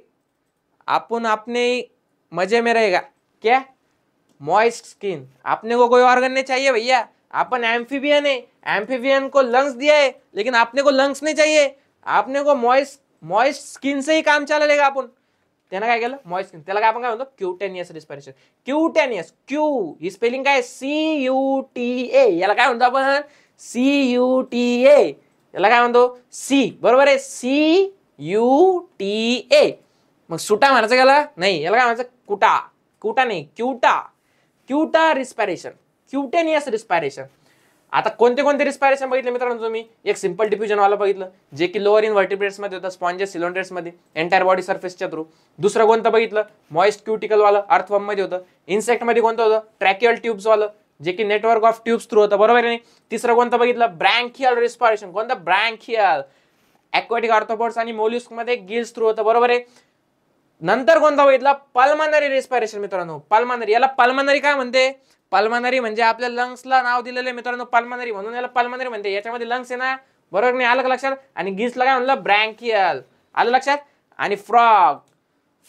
आपण अपने मजे में रहेगा. क्या? Moist skin. अपने को कोई ऑर्गन नहीं चाहिए भैया, अपन एम्फीबियन है. एम्फीबियन को लंग्स दिया है, लेकिन अपने को लंग्स नहीं चाहिए. आपने को मॉइस्ट स्किन से ही काम चालेगा. आपण त्यानं काय केलं? Moist skin. त्याला काय आपण काय म्हणतो? Cutaneous respiration. क्यूटेनियस. क्यू ही स्पेलिंग काय? CUTA. याला काय म्हणतो आपण? CUTA. याला काय म्हणतो? सी. बरोबर आहे? CUTA. मग सुटा म्हणायचं गेला नाही, याला काय म्हणायचं? कुटा. कुटा नाही, Quetta. Quetta respiration, cutaneous respiration. आता कोणते कोणते रिस्पिरेशन बघितले मित्रांनो तुम्ही? एक सिंपल डिफ्युजन वाला बघितलं, जे की लोअर इन व्हर्टिब्रेट्स मध्ये होतं, स्पॉन्जेस सिलेंडर्स मध्ये, एंटायर बॉडी सरफेसच्या थ्रू. दुसरं कोणतं बघितलं? मॉइस्ट क्युटिकल वाला, अर्थवर्म मध्ये होतं. इन्सेक्ट मध्ये कोणतं होतं? ट्रॅकियल ट्यूब्स वालं, जे की नेटवर्क ऑफ ट्यूब्स थ्रू होतं. बरोबर आहे नाही? तिसरं कोणतं बघितलं? ब्रँकियल रिस्पिरेशन. कोणतं? ब्रँकियल. ॲक्वाटिक आर्थ्रोपोड्स आणि मोल्युस्क मध्ये गिल्स थ्रू होतं. बरोबर आहे. नंतर कोणता बघितला? पल्मनरी रिस्पिरेशन मित्रांनो. पल्मनरी. याला पल्मनरी काय म्हणते? पल्मनरी म्हणजे आपल्या लंग्सला नाव दिलेलं आहे मित्रांनो, पल्मनरी, म्हणून याला पल्मनरी म्हणते. याच्यामध्ये लंग्स आहे ना, बरोबर नाही? आलं लक्षात? आणि गिल्सला काय म्हणलं? ब्रँकियल. आलं लक्षात? आणि फ्रॉग.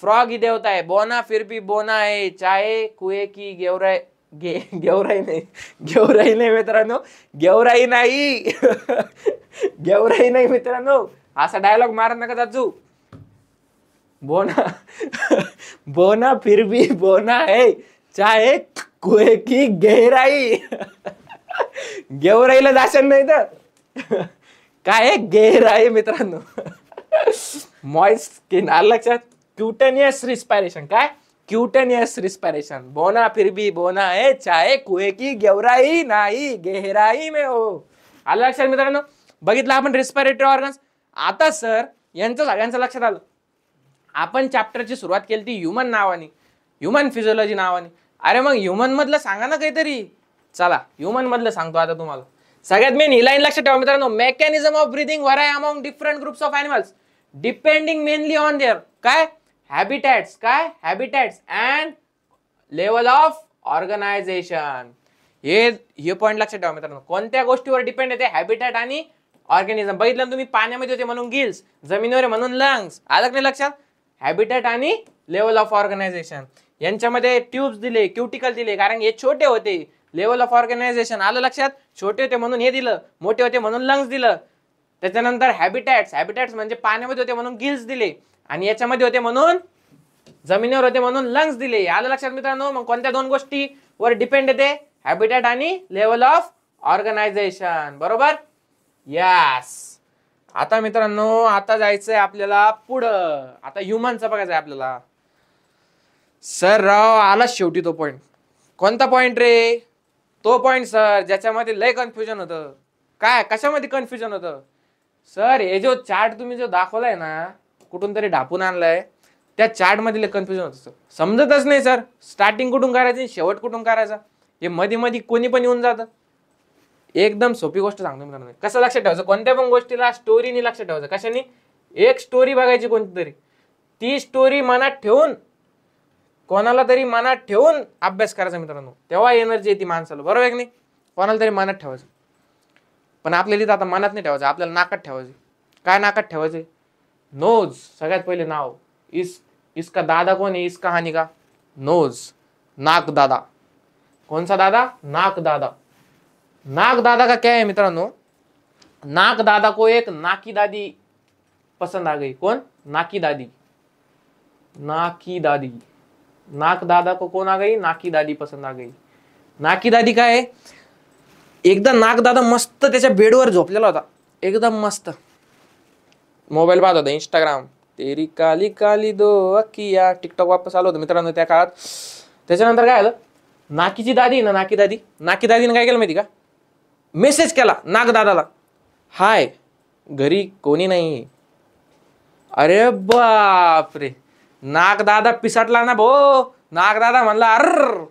फ्रॉग ही देवता है, बोना फिर भी बोना है, चाहे कुए की गेवराई. गेवराई नाही, गेवराई नाही मित्रांनो, गेवराई नाही. गेवराई नाही मित्रांनो, असा डायलॉग मारत नका जाजू. बोना बोना फिर भी बोना है, चाहे कुए की गहराई. गेवराईला जाशन नाही तर काय? गहराई मित्रांनो. Moist skin. आलं लक्षात? Cutaneous respiration. काय? Cutaneous respiration. बोना फिर भी बोना है, चाहे कुए की गहराई नाही, गहराई में हो. आलं लक्षात मित्रांनो? बघितलं आपण रिस्पिरेटरी ऑर्गन्स. आता सर यांचं सगळ्यांचं लक्षात आलं. आपण चॅप्टरची सुरुवात केली ती ह्युमन नावाने, ह्युमन फिजिओलॉजी नावाने. अरे मग ह्युमन मधलं सांगा ना काहीतरी. चला ह्युमन मधलं सांगतो आता तुम्हाला. सगळ्यात मेन ही लाईन लक्षात ठेवा मित्रांनो. Mechanism of breathing vary among different groups of animals depending mainly on their काय? हॅबिटॅट्स. काय? Habitats and level of organization. हे पॉईंट लक्षात ठेवा मित्रांनो. कोणत्या गोष्टीवर डिपेंड येते? हॅबिटॅट आणि ऑर्गॅनिझम. बघितलं तुम्ही, पाण्यामध्ये होते म्हणून गिल्स, जमिनीवर म्हणून लंग्स. आलं नाही लक्षात? हॅबिटॅट आणि लेवल ऑफ ऑर्गनायझेशन. यांच्यामध्ये ट्यूब्स दिले, क्युटिकल दिले, कारण हे छोटे होते. Level of organisation. आलं लक्षात? छोटे होते म्हणून हे दिलं, मोठे होते म्हणून लंग्स दिलं. त्याच्यानंतर हॅबिटॅट्स. हॅबिटॅट्स म्हणजे पाण्यामध्ये होते म्हणून गिल्स दिले, आणि याच्यामध्ये होते म्हणून जमिनीवर होते म्हणून लंग्स दिले. आलं लक्षात मित्रांनो? मग कोणत्या दोन गोष्टीवर डिपेंड येते? हॅबिटॅट आणि लेवल ऑफ ऑर्गनायझेशन. बरोबर? यस. आता मित्रांनो, आता जायचंय आपल्याला पुढं. आता ह्युमनचं बघायचंय आपल्याला. सर राव आला शेवटी तो पॉइंट. कोणता पॉइंट रे? तो पॉइंट सर ज्याच्यामध्ये लय कन्फ्युजन होतं. काय? कशामध्ये कन्फ्युजन होतं? सर हे जो चार्ट तुम्ही जो दाखवलाय ना, कुठून तरी ढापून आणलाय, त्या चार्ट मध्ये लय कन्फ्युजन होतं सर. समजतच नाही सर, स्टार्टिंग कुठून करायचं, शेवट कुठून करायचा. हे मध्ये मध्ये कोणी पण येऊन जातं. एकदम सोपी गोष्ट सांगतो मित्रांनो. कसं लक्षात ठेवायचं? कोणत्या पण गोष्टीला स्टोरीनी लक्षात ठेवायचं. कशाने? एक स्टोरी बघायची कोणती तरी, ती स्टोरी मनात ठेवून, कोणाला तरी मनात ठेवून अभ्यास करायचा मित्रांनो. तेव्हा एनर्जी येते माणसाला. बरोबर आहे की नाही? कोणाला तरी मनात ठेवायचं. पण आपल्याला आता मनात नाही ठेवायचं, आपल्याला नाकात ठेवायचं. काय नाकात ठेवायचे? नोज. सगळ्यात पहिले नाव. इसका दादा कोण है? इस कहानी का नोज. नाक दादा. कौन सा दादा? नाक दादा. नाक दादा का क्या है मित्रांनो? नाक दादा को एक नाकी दादी पसंद आ गई. कौन? नाकी दादी. नाकी दादी. नाक दादा को कौन आ गई? नाकी दादी पसंद आ गई. नाकी दादी काय आहे? एकदा नाक दादा मस्त त्याच्या बेडवर झोपलेला होता, एकदम मस्त मोबाईल पाहत होता, इंस्टाग्राम. तेरी काली काली दो अखिया. टिकटॉक वापस आलो होतं मित्रांनो त्या काळात. त्याच्यानंतर काय झालं? नाकीची दादी ना, नाकी दादीने काय केलं माहिती का? मेसेज केला नागदादाला, हाय घरी कोणी नाही. अरे बापरे, नाग दादा पिसाटला ना भो. नाग दादा म्हणला अर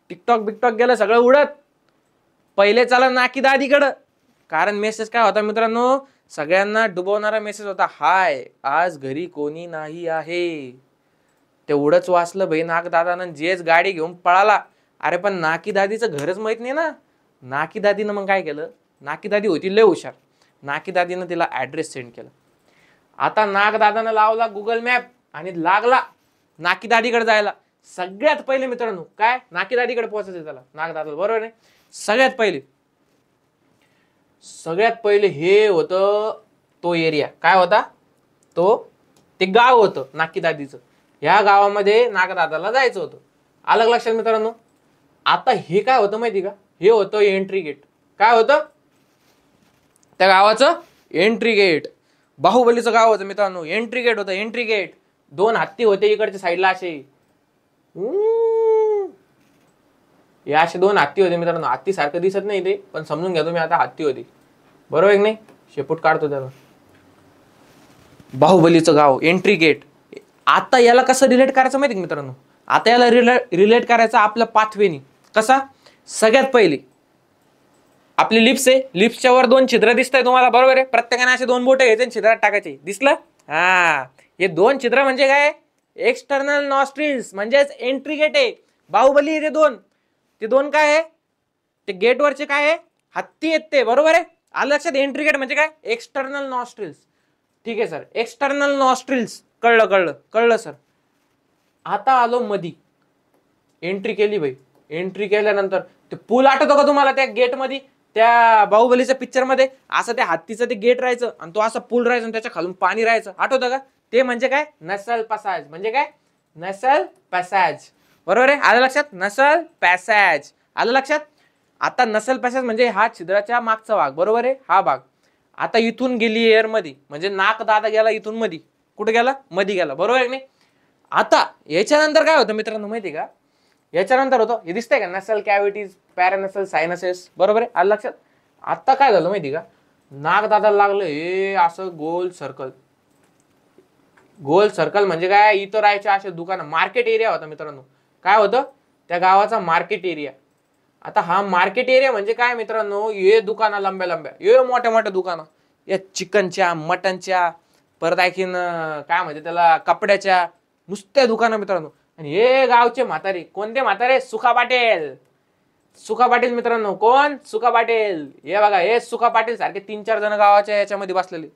टिकटॉक बिकटॉक गेलं सगळं उडत. पहिले चला नाकी दादीकडं. कारण मेसेज काय होता मित्रांनो, सगळ्यांना डुबवणारा मेसेज होता, हाय आज घरी कोणी नाही आहे. तेवढंच वाचलं भाई नाग दादानं, जेच गाडी घेऊन पळाला. अरे पण नाकी दादीचं घरच माहित नाही ना. नाकी दादीनं मग काय केलं, नाकी दादी होती लय हुशार, नाकी दादीनं तिला ऍड्रेस सेंड केला. आता नाग दादानं लावला गुगल मॅप आणि लागला नाकी दादीकडे जायला. सगळ्यात पहिले मित्रांनो काय, नाकी दादीकडे पोहोचायचं त्याला, नाग दादा बरोबर आहे. सगळ्यात पहिले हे होतं तो एरिया, काय होता तो, ते गाव होतं नाकी दादीचं. ह्या गावामध्ये नागदादाला जायचं होतं. अलग लक्षात मित्रांनो. आता हे काय होतं माहिती का, हे होतं एंट्री गेट. काय होतं त्या गावाचं, एंट्री गेट. बाहुबलीचं गाव होतं मित्रांनो, एंट्री गेट होतं, एंट्री गेट. 2 हत्ती होते इकडच्या साईडला असे, हे असे 2 हत्ती होते मित्रांनो. हत्ती सारखं दिसत नाही ते, पण समजून घ्या तुम्ही आता हत्ती होती, बरोबर आहे की नाही. शेपूट काढतो त्याला. बाहुबलीचं गाव, एंट्री गेट. आता याला कसं रिलेट करायचं माहिती मित्रांनो, आता याला रिलेट करायचं आपल्या पाथवेनी. कसा, सगळ्यात पहिली आपली लिप्स आहे, लिप्सच्या वर 2 छिद्र दिसत आहे तुम्हाला, बरोबर आहे. प्रत्येकाने असे 2 बोट घ्यायचे छिद्रात टाकायचे, दिसलं. हा, हे 2 छिद्र म्हणजे काय, एक्सटर्नल नॉस्ट्रिल्स म्हणजेच एंट्री गेट आहे. बाहुबली ते 2, ते 2 काय आहे, ते गेट वरचे काय आहे, हत्ती आहेत ते, बरोबर आहे. आलं लक्षात. एंट्री गेट म्हणजे काय, एक्सटर्नल नॉस्ट्रिल्स. ठीक आहे सर, एक्सटर्नल नॉस्ट्रिल्स कळलं सर. आता आलो मधी, एंट्री केली भाई. एंट्री केल्यानंतर ते पूल आठवतो का तुम्हाला, त्या गेट मध्ये, त्या बाहुबलीच्या पिक्चर मध्ये असं त्या हत्तीचं ते गेट राहायचं आणि तो असा पूल राहायचा आणि त्याच्या खालून पाणी राहायचं, आठवतं का. ते म्हणजे काय, नसल पॅसेज. म्हणजे काय, नसल पॅसेज, बरोबर आहे. आलं लक्षात, नसल पॅसेज आलं लक्षात. आता नसल पॅसेज म्हणजे हा छिद्राच्या मागचा भाग, बरोबर आहे, हा भाग. आता इथून गेली एअर मध्ये, म्हणजे नाक दादा गेला इथून मध्ये, कुठे गेला, मध्ये गेला, बरोबर आहे की नाही. आता याच्यानंतर काय होतं मित्रांनो माहिती का, याच्यानंतर होतं हे दिसतंय का, नसल कॅव्हिटीज, पॅरानसल, सायनसेस, बरोबर आहे, आलं लक्षात. आता काय झालं माहिती का, नाक दादाला लागलं हे असं गोल सर्कल. गोल सर्कल म्हणजे काय, इथं राहायचे असे दुकानं, मार्केट एरिया होता मित्रांनो. काय होतं, त्या गावाचा मार्केट एरिया. आता हा मार्केट एरिया म्हणजे काय मित्रांनो, हे दुकानं लंब्या, हे मोठ्या दुकानं, या चिकनच्या, मटनच्या, परत आणखीन काय म्हणजे त्याला, कपड्याच्या, नुसत्या दुकानं मित्रांनो. आणि हे गावचे म्हातारे, कोणते म्हातारे, सुखा पाटील. सुखा पाटील मित्रांनो, कोण, सुखा पाटील. हे बघा, हे सुखा पाटील सारखे 3-4 जण गावाच्या याच्यामध्ये बसलेले,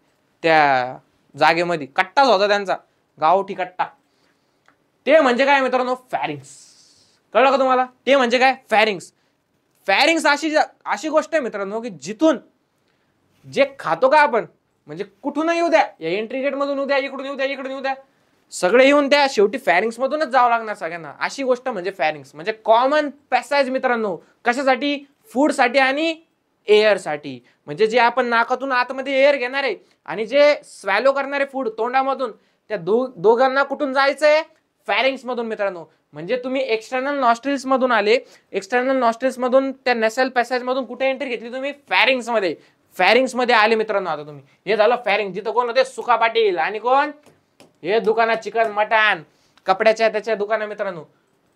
त्या जागेमध्ये. कट्टाच होता त्यांचा, गावठी कट्टा. ते म्हणजे काय मित्रांनो, फॅरिंग्स. कळलं का तुम्हाला, ते म्हणजे काय, फॅरिंग्स. फॅरिंग्स अशी गोष्ट आहे मित्रांनो की जिथून जे खातो का आपण, म्हणजे कुठून येऊ द्या, या एंट्री गेट मधून येऊ द्या, इकडून येऊ द्या, सगळे येऊन त्या शेवटी फॅरिंग्स मधूनच जावं लागणार सगळ्यांना. अशी गोष्ट म्हणजे फॅरिंग्स, म्हणजे कॉमन पॅसेज मित्रांनो. कशासाठी, फूड साठी आणि एअर साठी. म्हणजे जे आपण नाकातून आतमध्ये एअर घेणार आहे आणि जे स्वॅलो करणारे फूड तोंडामधून, त्या दोघांना कुठून जायचंय, फॅरिंग्स मधून मित्रांनो. म्हणजे तुम्ही एक्सटर्नल नॉस्ट्रिल्स मधून आले, एक्सटर्नल नॉस्ट्रिल्स मधून त्या नेसल पॅसेज मधून कुठे एंट्री घेतली तुम्ही, फॅरिंग्स मध्ये. फॅरिंग्स मध्ये आले मित्रांनो आता तुम्ही. हे झालं फॅरिंग, जिथं कोण होते, सुखा पाटील आणि कोण, हे दुकानात चिकन मटन कपड्याच्या त्याच्या दुकाना मित्रांनो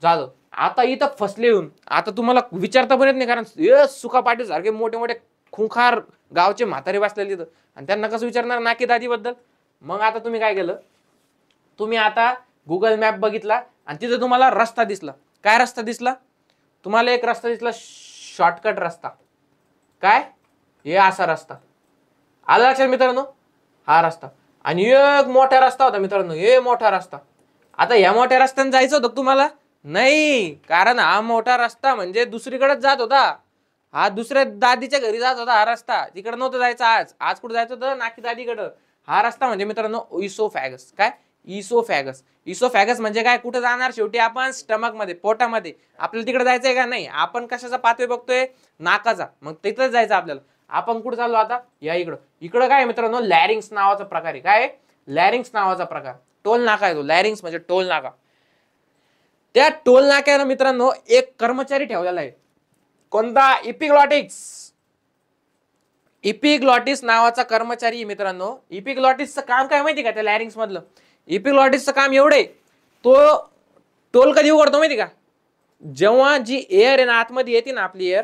झालं. आता इथं फसले येऊन, आता तुम्हाला विचारता पण येत नाही, कारण हे सुखा पाटील सारखे मोठे खुंखार गावचे म्हातारे बसलेले तिथं, आणि त्यांना कसं विचारणार नाकी दादी बद्दल. मग आता तुम्ही काय केलं, तुम्ही आता गुगल मॅप बघितला आणि तिथे तुम्हाला रस्ता दिसला. काय रस्ता दिसला तुम्हाला, एक रस्ता दिसला, शॉर्टकट रस्ता. काय, हे असा रस्ता. आला लक्षात मित्रांनो, हा रस्ता. आणि एक मोठा रस्ता होता मित्रांनो, हे मोठा रस्ता. आता या मोठ्या रस्त्याने जायचं होतं तुम्हाला, नाही, कारण हा मोठा रस्ता म्हणजे दुसरीकडेच जात होता. हा दुसऱ्या दादीच्या घरी जात होता हा रस्ता, तिकडे नव्हतं जायचं. आज कुठे जायचं होतं, नाकी दादीकडं. हा रस्ता म्हणजे मित्रांनो इसोफॅगस. काय, इसोफॅगस. इसोफॅगस म्हणजे काय, कुठे जाणार शेवटी आपण, स्टमक मध्ये, पोटामध्ये. आपल्याला तिकडे जायचंय का, नाही, आपण कशाचा पाथवे बघतोय, नाकाचा, मग तिथंच जायचं आपल्याला. आपण कुठे चाललो आता, या इकडं काय मित्रांनो, लॅरिंग्स नावाचा प्रकार आहे. काय, लॅरिंग्स नावाचा प्रकार, टोल नाका आहे तो. लॅरिंग्स म्हणजे टोल नाका. त्या टोल नाक्याला मित्रांनो एक कर्मचारी ठेवलेला आहे. कोणता, इपिग्लॉटिक्स. इपिग्लॉटिस नावाचा कर्मचारी मित्रांनो. इपिग्लॉटिसचं काम काय माहिती का, त्या लॅरिंग्स मधलं, इपिग्लॉटिसचं काम एवढे, तो टोल कधी उघडतो माहिती का, जेव्हा जी एअर आहे ना आतमध्ये येते ना आपली एअर,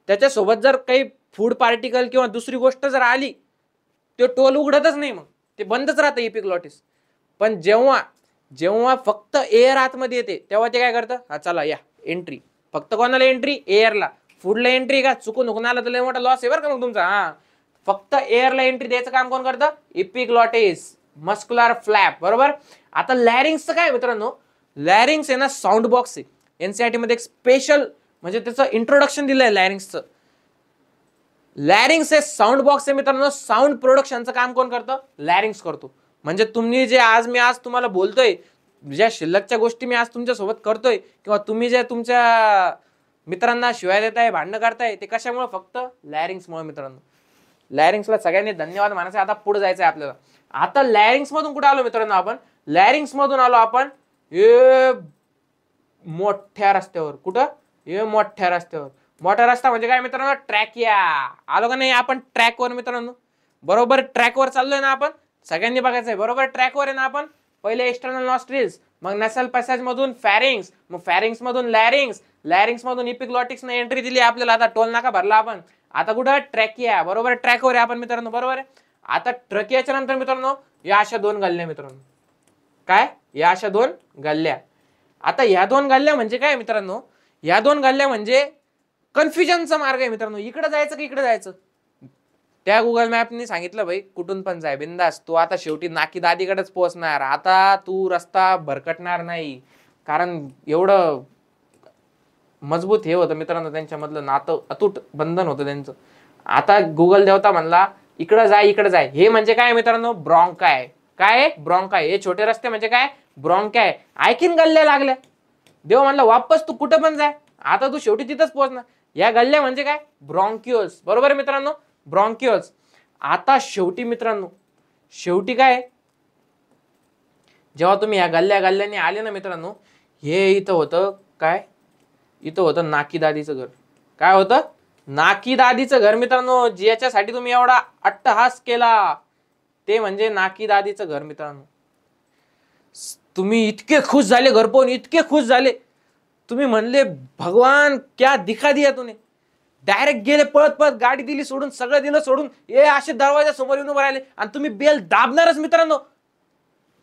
त्याच्यासोबत जर काही फूड पार्टिकल किंवा दुसरी गोष्ट जर आली, तो टोल उघडतच नाही, मग ते बंदच राहतं इपिग्लॉटिस. पण जेव्हा जेव्हा फक्त एअर आतमध्ये येते तेव्हा ते काय करतं, हा चला या एंट्री. फक्त कोणाला एंट्री, एअरला. फूडला एंट्री का चुकून हुकून आला तर लय मोठा लॉस आहे बरं का मग तुमचा. हा, फक्त एअरला एंट्री द्यायचं काम कोण करतं, इपिग्लॉटिस, मस्क्युलर फ्लॅप. बरोबर. आता लॅरिंग्सचं काय मित्रांनो, लॅरिंग्स आहे ना साऊंड बॉक्स आहे. एनसीईआरटी मध्ये एक स्पेशल म्हणजे त्याचं इंट्रोडक्शन दिलंय लॅरिंग्सचं. लॅरिंग्स हे साऊंड बॉक्स आहे मित्रांनो. साऊंड प्रोडक्शनचं काम कोण करतं, लॅरिंग्स करतो. म्हणजे तुम्ही जे मी आज तुम्हाला बोलतोय, ज्या शिल्लकच्या गोष्टी मी आज तुमच्या सोबत करतोय, किंवा तुम्ही जे तुमच्या मित्रांना शिवाय देताय, भांडणं करताय, ते कशामुळे, फक्त लॅरिंग्समुळे मित्रांनो. लॅरिंग्सला सगळ्यांनी धन्यवाद म्हणायचं. आता पुढे जायचंय आपल्याला. आता लॅरिंग्स मधून कुठे आलो मित्रांनो आपण, लॅरिंग्स मधून आलो आपण मोठ्या रस्त्यावर. कुठं, मोठ्या रस्त्यावर. मोठा रस्ता म्हणजे काय मित्रांनो, ट्रॅकिया. आलो का नाही आपण ट्रॅकवर मित्रांनो. बरोबर ट्रॅकवर चाललोय ना आपण, सगळ्यांनी बघायचंय. बरोबर ट्रॅकवर आहे ना आपण. पहिले एक्सटर्नल नॉस्ट्रिल्स, मग नॅसल पॅसेज मधून फॅरिंग्स, मग फॅरिंग्स मधून लॅरिंग्स, लॅरिंग्स मधून इपिग्लॉटिक्स ने एंट्री दिली आपल्याला. आता टोल नाका भरला आपण. आता कुठं, ट्रॅकिया. बरोबर ट्रॅकवर आहे आपण मित्रांनो. बरोबर आहे. आता ट्रॅकियाच्या नंतर मित्रांनो या अशा दोन गल्ल्या मित्रांनो. काय, या अशा दोन गल्ल्या. आता या दोन गल्ल्या म्हणजे काय मित्रांनो, या दोन गल्ल्या म्हणजे कन्फ्युजनचा मार्ग आहे मित्रांनो. इकडे जायचं की इकडे जायचं. त्या गुगल मॅपनी सांगितलं भाई कुठून पण जाय बिंदास, तू आता शेवटी नाकी दादीकडेच पोहोचणार. आता तू रस्ता भरकटणार नाही, कारण एवढं मजबूत हे होतं मित्रांनो त्यांच्यामधलं नातं, अतूट बंधन होतं त्यांचं. आता गुगल देवता म्हणला इकडं जाय इकडे जाय. हे म्हणजे काय मित्रांनो, ब्रॉन्काय. काय, ब्रॉन्काय. हे छोटे रस्ते म्हणजे काय, ब्रॉन्काय. ऐकीन गल्ल्या लागल्या. देव म्हणला वापस तू कुठं पण जाय, आता तू शेवटी तिथंच पोहोचणार. या गल्ल्या म्हणजे काय, ब्रॉन्क्युल्स. बरोबर मित्रांनो, ब्रॉन्क्युल्स. आता शेवटी मित्रांनो, शेवटी काय, जेव्हा तुम्ही या गल्ल्याने आले ना मित्रांनो, हे इथं होतं काय, इथं होतं नाकी दादीचं घर. काय होतं, नाकी दादीचं घर मित्रांनो. ज्याच्यासाठी तुम्ही एवढा अट्टहास केला, ते म्हणजे नाकी दादीचं घर मित्रांनो. तुम्ही इतके खुश झाले घर पाहून, इतके खुश झाले, तुम्ही म्हणले भगवान क्या दिखा दिया तूने. डायरेक्ट गेले पळत पळत, गाडी दिली सोडून, सगळं दिलं सोडून, हे असे दरवाजा समोर येऊन उभं राहिले, आणि तुम्ही बेल दाबणारच मित्रांनो.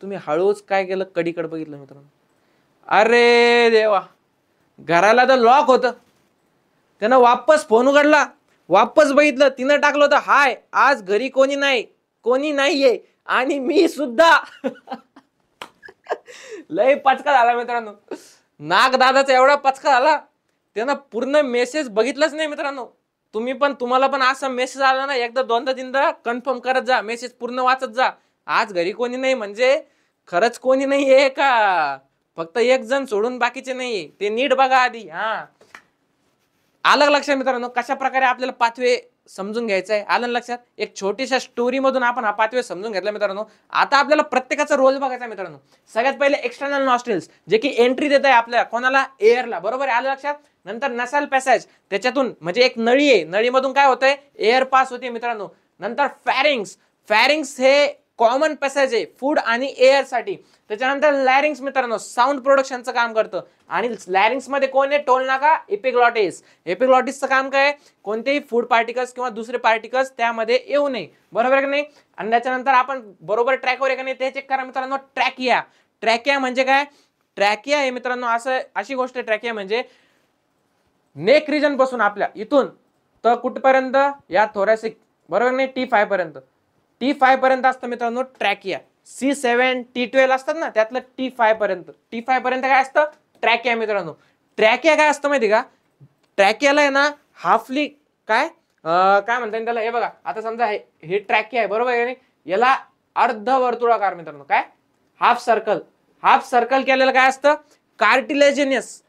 तुम्ही हळूच काय केलं, कडीकडे बघितलं मित्रांनो. अरे देवा, घराला तर लॉक होतं. त्यानं वापस फोन उघडला, वापस बघितलं, तिनं टाकलं होतं हाय, आज घरी कोणी नाही, कोणी नाहीये, आणि मी सुद्धा. लय पचका झाला मित्रांनो. नाग दादाचा एवढा पचका झाला, त्यानं पूर्ण मेसेज बघितलंच नाही मित्रांनो. तुम्हाला पण असा मेसेज आला ना, एकदा दोनदा तीनदा कन्फर्म करत जा, मेसेज पूर्ण वाचत जा. आज घरी कोणी नाही म्हणजे खरंच कोणी नाहीये का, फक्त एक जण सोडून बाकीचे नाहीये, ते नीट बघा आधी. हा, आलं लक्षात मित्रांनो कशा प्रकारे आपल्याला पाथवे समजून घ्यायचा आहे. आलं लक्षात. एक छोटीशा स्टोरी मधून आपण हा पाथवे समजून घेतला मित्रांनो. आता आपल्याला प्रत्येकाचा रोल बघायचा मित्रांनो. सगळ्यात पहिले एक्सटर्नल नॉस्ट्रिल्स, जे की एंट्री देत आहे आपल्या कोणाला, एअरला. बरोबर आहे, आलं लक्षात. नंतर नसल पॅसेज, त्याच्यातून म्हणजे एक नळी आहे, नळीमधून काय होतंय, एअर पास होते मित्रांनो. नंतर फॅरिंग्स, फॅरिंग्स हे कॉमन पॅसेज आहे फूड आणि एअर साठी. त्याच्यानंतर लॅरिंग्स मित्रांनो साऊंड प्रोडक्शनचं काम करतं. आणि लॅरिंग्स मध्ये कोण आहे, टोल नाका, एपिग्लॉटिस. एपिग्लॉटिसचं काम काय, कोणतेही फूड पार्टिकल्स किंवा दुसरे पार्टिकल्स त्यामध्ये येऊ नये. बरोबर की नाही. आणि त्याच्यानंतर आपण बरोबर ट्रॅकवर आहे का नाही ते चेक करा मित्रांनो. ट्रॅकिया, ट्रॅकिया म्हणजे काय, ट्रॅकिया हे मित्रांनो अशी गोष्ट आहे, ट्रॅकिया म्हणजे नेक रिजन पासून आपल्या इथून तर कुठपर्यंत, या थोरॅसिक, बरोबर नाही, T5 पर्यंत. T5 पर्यंत असतं मित्रांनो ट्रॅकिया. C7 T12 असतात ना, त्यातलं T5 पर्यंत. T5 पर्यंत काय असतं, ट्रॅकिया मित्रांनो. ट्रॅकिया काय असतं माहिती का, ट्रॅकियाला आहे ना हाफली काय म्हणतात त्याला, हे बघा आता समजा हे ट्रॅकिया आहे, बरोबर आहे, याला अर्धवर्तुळाकार मित्रांनो, काय हाफ सर्कल. हाफ सर्कल केलेलं काय असतं, कार्टिलेजिनियस,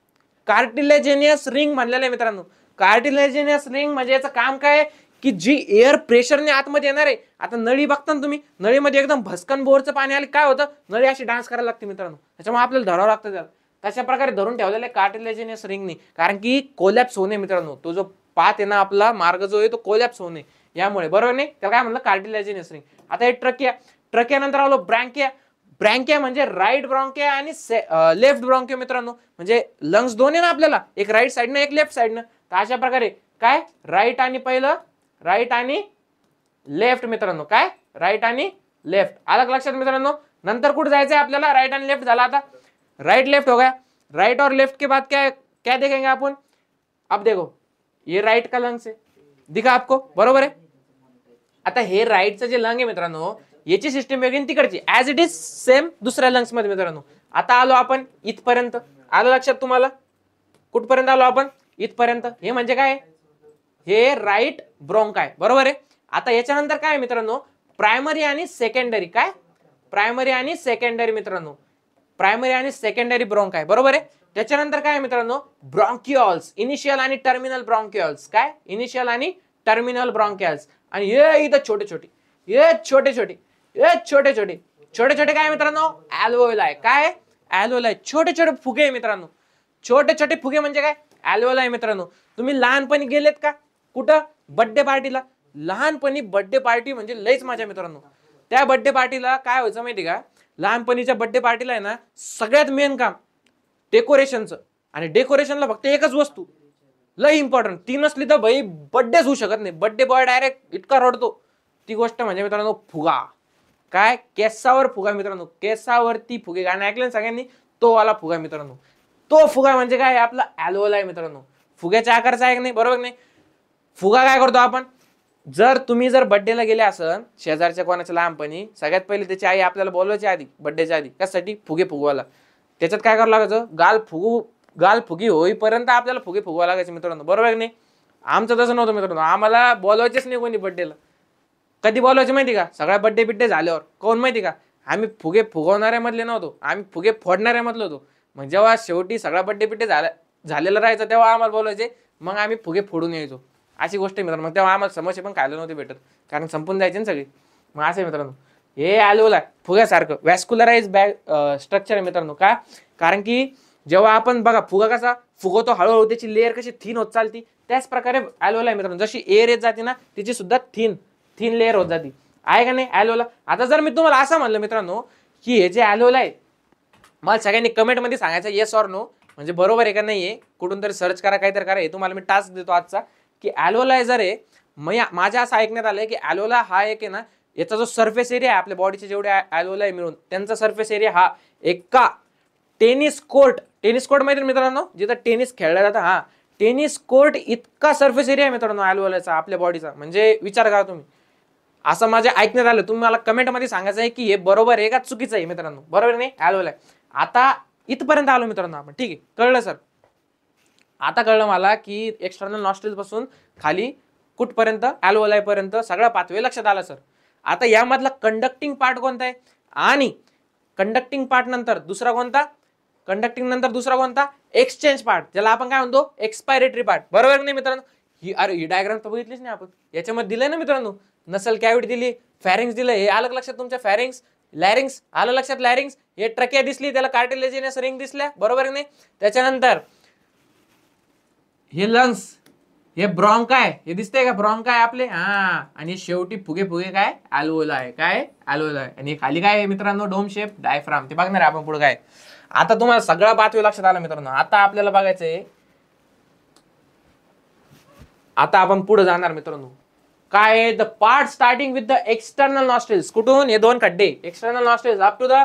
कार्टिलेजिनियस रिंग म्हणलेलं आहे मित्रांनो. कार्टिलेजिनियस रिंग म्हणजे याचं काम काय, की जी एअर प्रेशरने आतमध्ये येणार आहे. आता नळी बघता ना तुम्ही, नळीमध्ये एकदम भस्कन बोरचं पाणी आले, काय होतं, नळी अशी डान्स करायला लागते मित्रांनो. त्याच्यामुळे आपल्याला धरावं लागतं त्याला. तशा प्रकारे धरून ठेवलेलं आहे कार्टिलेजिनियस रिंगनी, कारण की कोलॅप्स होणे मित्रांनो. तो जो पाथ आहे ना आपला, मार्ग जो आहे तो कोलॅप्स होणे यामुळे. बरोबर नाही, त्याला काय म्हणलं, कार्टिलेजिनियस रिंग. आता हे ट्रकिया, ट्रकिया नंतर आलो ब्रँकिया. ब्रँकिया म्हणजे राईट ब्रॉन्किया आणि लेफ्ट ब्रॉन्किया मित्रांनो. म्हणजे लंग्स दोन आहे ना आपल्याला, एक राईट साईडनं एक लेफ्ट साईडनं. तर अशा प्रकारे काय राईट आणि पहिलं राईट आणि लेफ्ट मित्रांनो, काय राईट आणि लेफ्ट. अलग लक्षात मित्रांनो. नंतर कुठे जायचंय आपल्याला, राईट आणि लेफ्ट झाला, आता राइट लेफ्ट हो गया. राइट और लेफ्ट के बाद क्या क्या देखेंगे अपन. अब देखो ये राइट का लंग्स है, दिखा आपको, बरोबर आहे. आता हे राईटचं जे लंग आहे मित्रांनो, याची सिस्टम वेगळी तिकडची, ऍज इट इज सेम दुसऱ्या लंग्स मध्ये मित्रांनो. आता आलो आपण इथपर्यंत, आलं लक्षात तुम्हाला, कुठपर्यंत आलो आपण, इथपर्यंत. हे म्हणजे काय, हे राईट ब्रॉन्काय, बरोबर आहे. आता याच्यानंतर काय मित्रांनो, प्रायमरी आणि सेकंडरी, काय प्रायमरी आणि सेकंडरी मित्रांनो, प्रायमरी आणि सेकंडरी ब्रॉन्काय, बरोबर आहे. त्याच्यानंतर काय मित्रांनो, ब्रॉन्किओल्स, इनिशियल आणि टर्मिनल ब्रॉन्किओल्स, काय इनिशियल आणि टर्मिनल ब्रॉन्किओल्स. आणि हे इथं छोटे छोटे, हे छोटे छोटे, हे छोटे छोटे, छोटे छोटे काय मित्रांनो, अल्व्होलाई, काय अल्व्होलाई, छोटे छोटे फुगे मित्रांनो. छोटे छोटे फुगे म्हणजे काय, अल्व्होलाई मित्रांनो. तुम्ही लहानपणी गेलेत का कुठं बर्थडे पार्टीला, लहानपणी बर्थडे पार्टी म्हणजे लईच मजा मित्रांनो. त्या बर्थडे पार्टीला काय व्हायचं माहिती का, लहानपणीच्या बर्थडे पार्टीला आहे ना, सगळ्यात मेन काम डेकोरेशनचं. आणि डेकोरेशनला फक्त एकच वस्तू लई इम्पॉर्टंट, ती नसली तर भाई बर्थडेच होऊ शकत नाही. बर्थडे बॉय डायरेक्ट इतका रडतो. ती गोष्ट म्हणजे मित्रांनो फुगा, काय केसावर फुगा मित्रांनो, केसावरती फुगे. गाणं ऐकलं सगळ्यांनी, तो वाला फुगा मित्रांनो. तो फुगा म्हणजे काय, आपला अल्व्होलाई मित्रांनो. फुग्याच्या आकारचा आहे की नाही, बरोबर नाही. फुगा काय करतो आपण, जर तुम्ही जर बर्थडेला गेले असन शेजारच्या कोणाच्या लहानपणी, सगळ्यात पहिले त्याची आई आपल्याला बोलवायची आधी बर्थडेच्या आधी, कशासाठी, फुगे फुगवायला. त्याच्यात काय करावं लागायचं, गाल फुगी होईपर्यंत आपल्याला फुगे फुगवा लागायचे मित्रांनो, बरोबर नाही. आमचं तसं नव्हतं मित्रांनो, आम्हाला बोलवायचेच नाही कोणी बर्थडेला. कधी बोलवायचे माहिती का, सगळ्या बर्थडे झाल्यावर. कोण माहिती का, आम्ही फुगे फुगवणाऱ्यामधले नव्हतो, आम्ही फुगे फोडणाऱ्यामधलो होतो. मग जेव्हा शेवटी सगळा बर्थडे झालेला राहायचा तेव्हा आम्हाला बोलवायचे, मग आम्ही फुगे फोडून यायचो. अशी गोष्ट मित्रांनो. मग तेव्हा आम्हाला समोसे पण खायला नव्हते भेटत, कारण संपून जायचे ना सगळे. मग असं मित्रांनो, हे अल्व्होलाई फुग्यासारखं वॅस्क्युलराइज बॅग स्ट्रक्चर आहे मित्रांनो. का, कारण की जेव्हा आपण बघा फुगा कसा फुगवतो हळूहळू, त्याची लेअर कशी थिन होत चालती, त्याच प्रकारे अल्व्होलाई मित्रांनो, जशी एअर येत जाते ना, तिची सुद्धा थिन लेअर होत जाते, आहे का नाही अल्व्होलाई. आता जर मी तुम्हाला असं म्हणलं मित्रांनो की हे जे अल्व्होलाई, मला सगळ्यांनी कमेंट मध्ये सांगायचं येस ऑर नो, म्हणजे बरोबर आहे का नाहीये, कुठून तरी सर्च करा, काहीतरी करा. हे तुम्हाला मी टास्क देतो आजचा, की अल्व्होलाई जर आहे, माझ्या असं ऐकण्यात आलंय की अल्व्होलाई हा एक आहे ना, याचा जो सरफेस एरिया आहे आपल्या बॉडीचे जेवढे अल्व्होलाई मिळून, त्यांचा सरफेस एरिया हा एका टेनिस कोर्ट माहिती मित्रांनो, जिथं टेनिस खेळला जातं, हा टेनिस कोर्ट इतका सरफेस एरिया आहे मित्रांनो अल्व्होलायचा आपल्या बॉडीचा. म्हणजे विचार करा तुम्ही, असं माझ्या ऐकण्यात आलं. तुम्ही मला कमेंट मध्ये सांगायचं आहे की हे बरोबर आहे का चुकीचं आहे मित्रांनो, बरोबर नाही अल्व्होलाई. आता इथपर्यंत आलो मित्रांनो आपण, ठीक आहे, कळलं सर. आता कळलं मला की एक्सटर्नल नॉस्ट्रिल पासून खाली कुठपर्यंत अल्व्होलाई पर्यंत सगळा पाथवे लक्षात आला सर. आता यामधला कंडक्टिंग पार्ट कोणता आहे, आणि कंडक्टिंग पार्ट नंतर दुसरा कोणता, कंडक्टिंग नंतर दुसरा कोणता, एक्सचेंज पार्ट, ज्याला आपण काय म्हणतो एक्सपायरेटरी पार्ट, बरोबर नाही मित्रांनो. ही डायग्राम तर बघितलीच नाही आपण, याच्यामध्ये दिलंय ना मित्रांनो, नसल कॅव्हिटी दिली, फॅरिंग्स दिलं, हे आलं लक्षात तुमच्या, फॅरिंग्स, लॅरिंग्स आलं लक्षात, लॅरिंग्स, हे ट्रकिया दिसली, त्याला कार्टिलेजिनस रिंग दिसल्या, बरोबर नाही. त्याच्यानंतर हे लंग्स, हे ब्रॉन्काय, हे दिसतंय का ब्रॉन्काय आपले, हा, आणि शेवटी फुगे काय अल्व्होलाई, काय अल्व्होलाई. आणि खाली काय मित्रांनो, डोम शेप डायफ्राम, ते बघणार आहे आपण पुढे काय. आता तुम्हाला सगळा पाथवे लक्षात आला मित्रांनो. आता आपल्याला बघायचंय, आता आपण पुढे जाणार मित्रांनो, काय the part starting with the external nostrils, कुठून, हे दोन खड्डे external nostrils up to the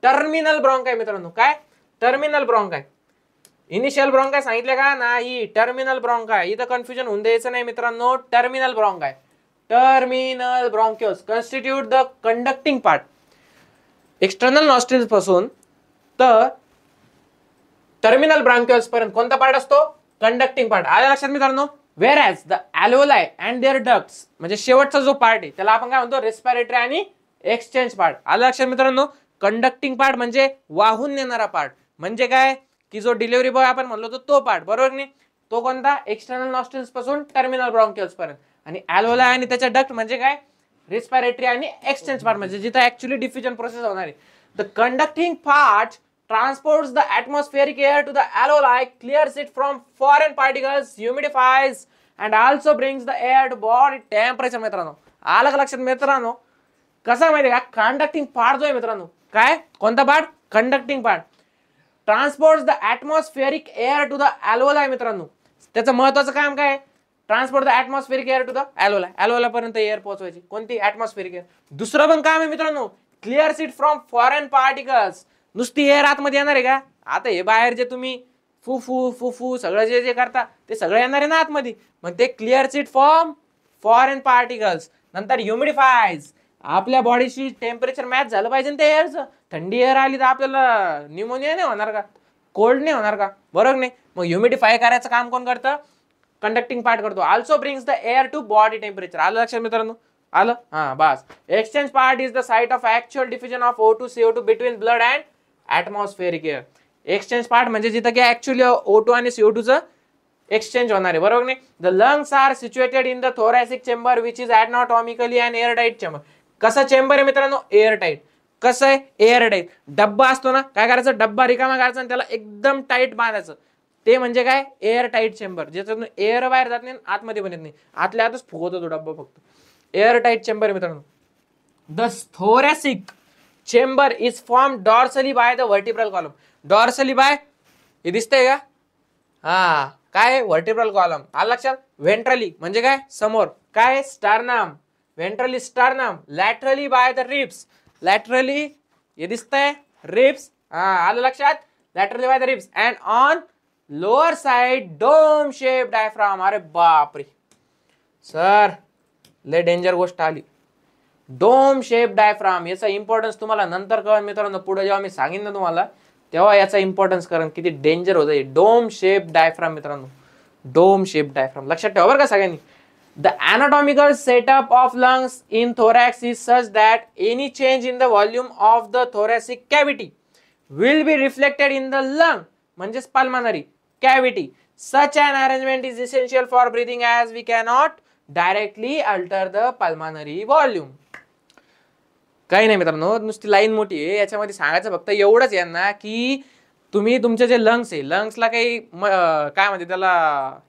terminal bronchi मित्रांनो. काय टर्मिनल ब्रॉन्काय, इनिशियल ब्रॉन्काय सांगितले का नाही, टर्मिनल ब्रॉन्काय, इथं कन्फ्युजन होऊन द्यायचं नाही मित्रांनो. Terminal bronchi, terminal bronchioles constitute the conducting part external nostrils पासून तर टर्मिनल ब्रॉन्क्युल्स पर्यंत कोणता पार्ट असतो, कंडक्टिंग पार्ट. आल्या लक्षात मित्रांनो. Whereas the alveoli and their ducts, म्हणजे शेवटचा जो पार्ट आहे त्याला आपण काय म्हणतो, रेस्पिरेटरी आणि एक्सचेंज पार्ट. आलं लक्षात मित्रांनो. कंडक्टिंग पार्ट म्हणजे वाहून नेणारा पार्ट, म्हणजे काय की जो डिलिव्हरी बॉय आपण म्हणलो होतो तो पार्ट, बरोबर नाही. तो कोणता, एक्सटर्नल नॉस्ट्रिल्स पासून टर्मिनल ब्रॉन्क्युल्स पर्यंत. आणि अल्व्होलाई आणि त्याच्या डक्ट म्हणजे काय, रेस्पिरेटरी आणि एक्सचेंज पार्ट, म्हणजे जिथे ऍक्च्युअली डिफ्युजन प्रोसेस होणार आहे. The conducting part transports the atmospheric air to the alveoli, clears it from foreign particles, humidifies and also brings the air to body temperature मित्रांनो. आलं का लक्षात मित्रांनो. कसं माहिती का, कंडक्टिंग पार्ट जो आहे मित्रांनो काय कोणता part? Conducting part. Transport the atmospheric air to the alveoli मित्रांनो. त्याचं महत्वाचं काम काय? Transport the atmospheric air to the alveoli. Alveoli पर्यंत एअर पोहोचवायची. कोणती? Atmospheric air. दुसरं पण काम आहे मित्रांनो, clear it from foreign particles. नुसती एअर आतमध्ये येणार आहे का? आता हे बाहेर जे तुम्ही फू फू फू फू सगळं जे जे करता ते सगळं येणार आहे ना आतमध्ये. मग ते clear it from foreign particles. नंतर ह्युमिडिफाईज. आपल्या बॉडीशी टेम्परेचर मॅच झालं पाहिजे ना त्या एअरचं. थंडी एअर आली तर आपल्याला न्यूमोनिया नाही होणार का? कोल्ड नाही होणार का? बरोबर नाही? मग ह्युमिडिफाय करायचं काम कोण करतं? कंडक्टिंग पार्ट करतो. Also brings the air to body temperature. आलं लक्षात मित्रांनो? आलं? हा बस. Exchange part is the site of actual diffusion of O2 CO2 between blood and atmospheric air. Exchange part म्हणजे जिथं की ऍक्च्युअली O2 आणि CO2 चं एक्सचेंज होणार आहे. बरोबर नाही? The lungs are situated in the thoracic chamber which is anatomically and air tight chamber. कसं चेंबर आहे मित्रांनो? Air tight. कसं आहे? Air tight. डब्बा असतो ना, काय करायचं? डब्बा रिकामा करायचा आणि त्याला एकदम टाईट बांधायचं. ते म्हणजे काय? Air tight chamber. ज्याच्यातून एअर बाहेर जात नाही, आतमध्ये पण येत नाही. आतल्या आतच फुगवतो तो डब्बा फक्त. एअर टाईट चेंबर मित्रांनो. The thoracic chamber is form dorsally by the vertebral column. Dorsally by हे दिसतंय का? हा काय? Vertebral column. आलं लक्षात? व्हेंट्रली म्हणजे काय? समोर. काय? Sternum. Ventrally sternum. Laterally by the ribs. Laterally हे दिसतंय रिब्स. हा आलं लक्षात? Laterally by the ribs and on lower side dome shape diaphragm. अरे बापरे सर, लय डेंजर गोष्ट आली. Dome shape diaphragm. याचा इम्पॉर्टन्स तुम्हाला नंतर कळेल मित्रांनो. पुढे जेव्हा मी सांगेन ना तुम्हाला तेव्हा याचा इम्पॉर्टन्स करेन किती डेंजर होतं. डोम शेप डायफ्राम मित्रांनो. डोम शेप डायफ्राम लक्षात ठेवा बरं का सगळ्यांनी. The anatomical setup of lungs in thorax is such that any change in the volume of the thoracic cavity will be reflected in the lung, म्हणजेच pulmonary cavity. Such an arrangement is essential for breathing as we cannot directly alter the pulmonary volume. काही नाही मित्रांनो, नुसती line मोठी आहे. याच्यामध्ये सांगायचं फक्त एवढंच यांना की तुम्ही तुमचे जे लंग्स आहे, लंग्सला काही काय म्हणते त्याला,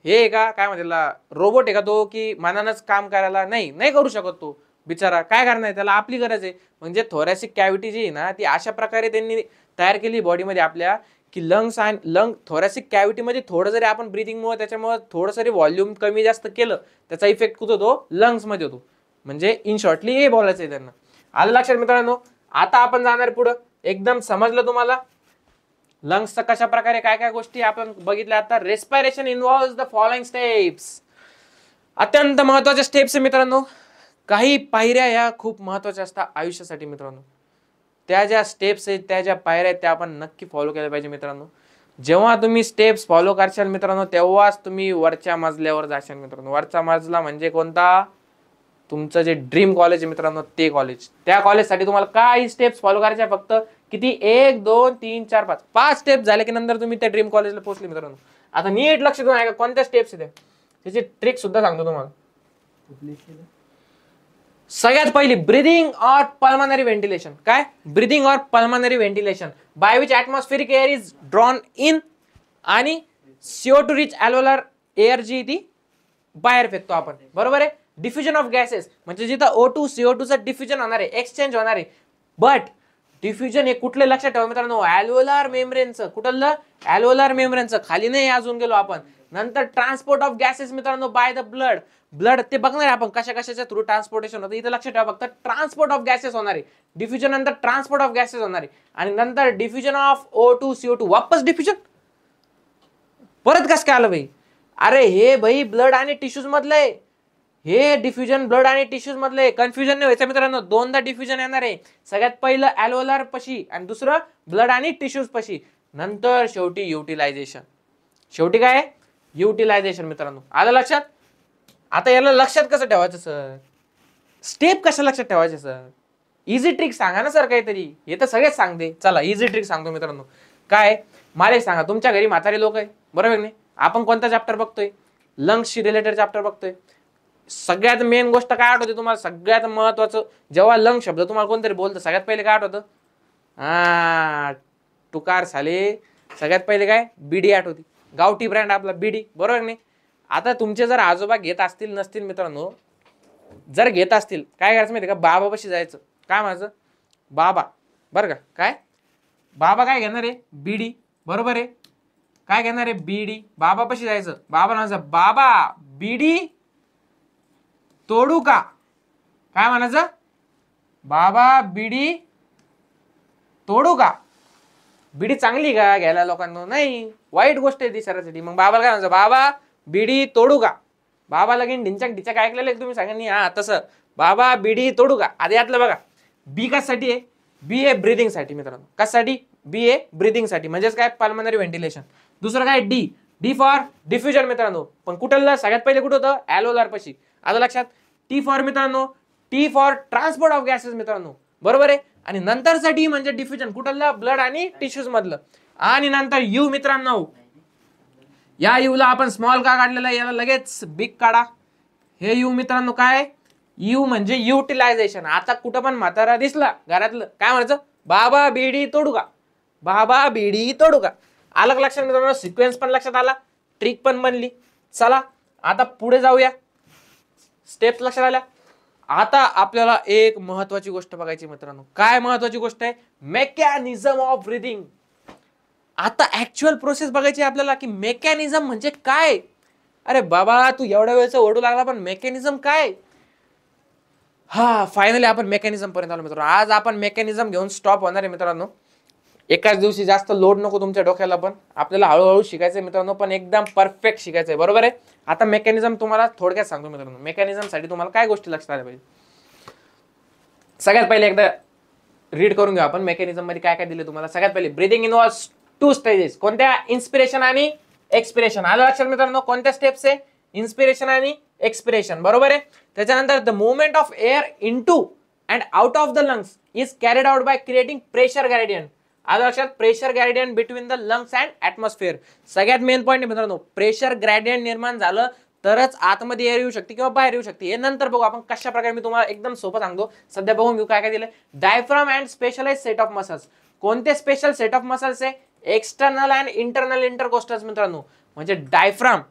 हे आहे का काय म्हणते त्याला, रोबोट आहे का तो की मनानच काम करायला नाही करू शकत तो बिचारा. काय करणार आहे त्याला? आपली गरज आहे. म्हणजे थोरॅसिक कॅव्हिटी जी आहे ना ती अशा प्रकारे त्यांनी तयार केली बॉडीमध्ये आपल्या की लंग्स आणि थोरॅसिक कॅव्हिटीमध्ये थोडं जरी आपण ब्रिथिंगमुळे त्याच्यामुळे थोडं जरी व्हॉल्यूम कमी जास्त केलं त्याचा इफेक्ट कुठं होतो? लंग्समध्ये होतो. म्हणजे इन शॉर्टली हे बोलायचं आहे त्यांना. आलं लक्षात मित्रांनो? आता आपण जाणार पुढं. एकदम समजलं तुम्हाला लंग्सचं कशा प्रकारे काय काय गोष्टी आपण बघितल्या. आता respiration involves the following steps. अत्यंत महत्वाच्या स्टेप्स आहे मित्रांनो. काही पायऱ्या या खूप महत्वाच्या असतात आयुष्यासाठी मित्रांनो. त्या ज्या स्टेप्स आहेत, त्या ज्या पायऱ्या आहेत त्या आपण नक्की फॉलो केल्या पाहिजे मित्रांनो. जेव्हा तुम्ही स्टेप्स फॉलो करशाल मित्रांनो तेव्हाच तुम्ही वरच्या मजल्यावर जाशाल मित्रांनो. वरचा मजला म्हणजे कोणता? तुमचं जे ड्रीम कॉलेज आहे मित्रांनो ते कॉलेज. त्या कॉलेजसाठी तुम्हाला काही स्टेप्स फॉलो करायच्या. फक्त किती? 1 2 3 4 5 स्टेप झाले की नंतर तुम्ही त्या ड्रीम कॉलेजला पोहोचले मित्रांनो. आता नीट लक्ष देऊन ऐका कोणत्या स्टेप्स आहेत त्याची ट्रिक सुद्धा सांगतो तुम्हाला. सगळ्यात पहिली ब्रीदिंग ऑर पल्मनरी व्हेंटिलेशन. काय? Breathing or pulmonary ventilation by which atmospheric air is drawn in आणि CO2 रिच अल्व्होलर एअर जी ती बाहेर फेकतो आपण. बरोबर आहे? डिफ्युजन ऑफ गॅसेस म्हणजे जिथं O2 CO2 चं डिफ्युजन होणार आहे, एक्सचेंज होणार आहे. बट डिफ्युजन हे कुठले लक्षात ठेवा मित्रांनो? अल्व्होलर मेम्ब्रेनचं. कुठलं? अल्व्होलर मेम्ब्रेनचं. खाली नाही अजून गेलो आपण. नंतर ट्रान्सपोर्ट ऑफ गॅसेस मित्रांनो बाय द ब्लड. ब्लड ते बघणार आहे आपण कशा कशाच्या थ्रू ट्रान्सपोर्टेशन होतं. इथं लक्षात ठेवा फक्त ट्रान्सपोर्ट ऑफ गॅसेस होणार आहे. डिफ्युजन नंतर ट्रान्सपोर्ट ऑफ गॅसेस होणार आहे आणि नंतर डिफ्युजन ऑफ O2 CO2. वापस डिफ्युजन परत कसं काय आलं भाई? अरे हे भाई ब्लड आणि टिश्यूज मधलं आहे. हे डिफ्युजन ब्लड आणि टिश्यूज मधले. कन्फ्युजन नाही व्हायचं मित्रांनो. दोनदा डिफ्युजन येणार आहे. सगळ्यात पहिलं अल्व्होलर पशी आणि दुसरं ब्लड आणि टिश्यूज पशी. नंतर शेवटी युटिलायझेशन. शेवटी काय? युटिलायझेशन मित्रांनो. आलं लक्षात? आता याला लक्षात कसं ठेवायचं सर? स्टेप कशा लक्षात ठेवायचे सर? इझी ट्रिक सांगा ना सर काहीतरी. हे तर सगळेच सांगते. चला इझी ट्रिक सांगतो मित्रांनो. काय? मला एक सांगा, तुमच्या घरी म्हातारे लोक आहे बरोबर नाही? आपण कोणता चॅप्टर बघतोय? लंग्सशी रिलेटेड चॅप्टर बघतोय. सगळ्यात मेन गोष्ट काय आठवते तुम्हाला? सगळ्यात महत्वाचं जेव्हा लंग शब्द तुम्हाला कोणतरी बोलतं सगळ्यात पहिले काय आठवतं? टुकार साले. सगळ्यात पहिले काय? बीडी आठवती. गावठी ब्रँड आपला बीडी. बरोबर नाही? आता तुमचे जर आजोबा घेत असतील नसतील मित्रांनो, जर घेत असतील काय करायचं माहिती का? बाबापाशी जायचं. काय म्हणायचं? बाबा बरं का. काय बाबा काय घेणार आहे, बीडी. बरोबर आहे. काय घेणार आहे, बीडी. बाबा कशी जायचं, बाबा म्हणायचं बाबा बीडी तोडू का. काय म्हणायचं, बाबा बीडी तोडू का. बीडी चांगली का घ्यायला लोकांना, नाही वाईट गोष्ट आहे ती शरीरासाठी. मग बाबाला काय म्हणायचं, बाबा बीडी तोडू का. बाबा लगीन ढिंचाक ढिंचाक ऐकलेलं तुम्ही सगळ्यांनी, हा तसं बाबा बीडी तोडू का. आधी यातलं बघा, बी कशासाठी आहे, बी आहे ब्रीदिंग साठी मित्रांनो. कशासाठी, बी आहे ब्रीदिंग साठी, म्हणजेच काय पल्मनरी व्हेंटिलेशन. दुसरं काय डी, डी फॉर डिफ्युजन मित्रांनो. पण कुठलं सगळ्यात पहिले कुठं होतं, ॲल्व्होलार पाशी. आलं लक्षात. टी फॉर मित्रांनो, T for transport of gases मित्रांनो. बरोबर आहे. आणि नंतरचा डी म्हणजे डिफ्युजन, कुठलं ब्लड आणि टिश्यूज मधलं. आणि नंतर यू मित्रांनो, या यू ला आपण स्मॉल का काढलेला आहे, याला लगेच बिग काढा. हे यू मित्रांनो काय, यू म्हणजे युटिलायझेशन. आता कुठं पण म्हातारा दिसला घरातलं काय म्हणायचं, बाबा बीडी तोडू का, बाबा बीडी तोडू का. अलग लक्षात मित्रांनो, सिक्वेन्स पण लक्षात आला, ट्रिक पण बनली. चला आता पुढे जाऊया, स्टेप्स लक्षात आल्या. आता आपल्याला एक महत्वाची गोष्ट बघायची मित्रांनो. काय महत्वाची गोष्ट आहे, मेकॅनिझम ऑफ ब्रीदिंग. आता ऍक्च्युअल प्रोसेस बघायची आपल्याला की मेकॅनिझम म्हणजे काय. अरे बाबा तू एवढ्या वेळचं ओरडू लागला, पण मेकॅनिझम काय. हा फायनली आपण मेकॅनिझम पर्यंत आलो मित्रांनो. आज आपण मेकॅनिझम घेऊन स्टॉप होणार आहे मित्रांनो. एकाच दिवशी जास्त लोड नको तुमच्या डोक्याला, पण आपल्याला हळूहळू शिकायचंय मित्रांनो, पण एकदम परफेक्ट शिकायचंय. बरोबर आहे. आता मेकॅनिझम तुम्हाला थोडक्यात सांगतो मित्रांनो. मेकॅनिझम साठी तुम्हाला काय गोष्टी लक्षात आल्या पाहिजे. सगळ्यात पहिले एकदा रीड करून घेऊ आपण मेकॅनिझम मध्ये काय काय दिले तुम्हाला. सगळ्यात पहिले ब्रीदिंग इन्व्हॉल्व्स 2 स्टेजेस. कोणत्या, इन्स्पिरेशन आणि एक्सपिरेशन. आलं लक्षात मित्रांनो, कोणत्या स्टेप्स आहे, इन्स्पिरेशन आणि एक्सपिरेशन. बरोबर आहे. त्याच्यानंतर the movement of air into and out of the lungs is carried out by creating pressure gradient. आलं लक्षात, pressure gradient between the lungs and atmosphere. सगळ्यात मेन पॉईंट आहे मित्रांनो, प्रेशर ग्रेडियंट निर्माण झालं तरच आतमध्ये एअर येऊ शकते किंवा बाहेर येऊ शकते. हे नंतर बघू आपण कशा प्रकारे. मी तुम्हाला एकदम सोपं सांगतो. सध्या बघून घेऊ काय काय दिलंय. Diaphragm and specialise set of muscles. कोणते स्पेशल सेट ऑफ मसल्स आहे, एक्सटर्नल अँड इंटरनल इंटरकोस्टल्स मित्रांनो. म्हणजे डायफ्राम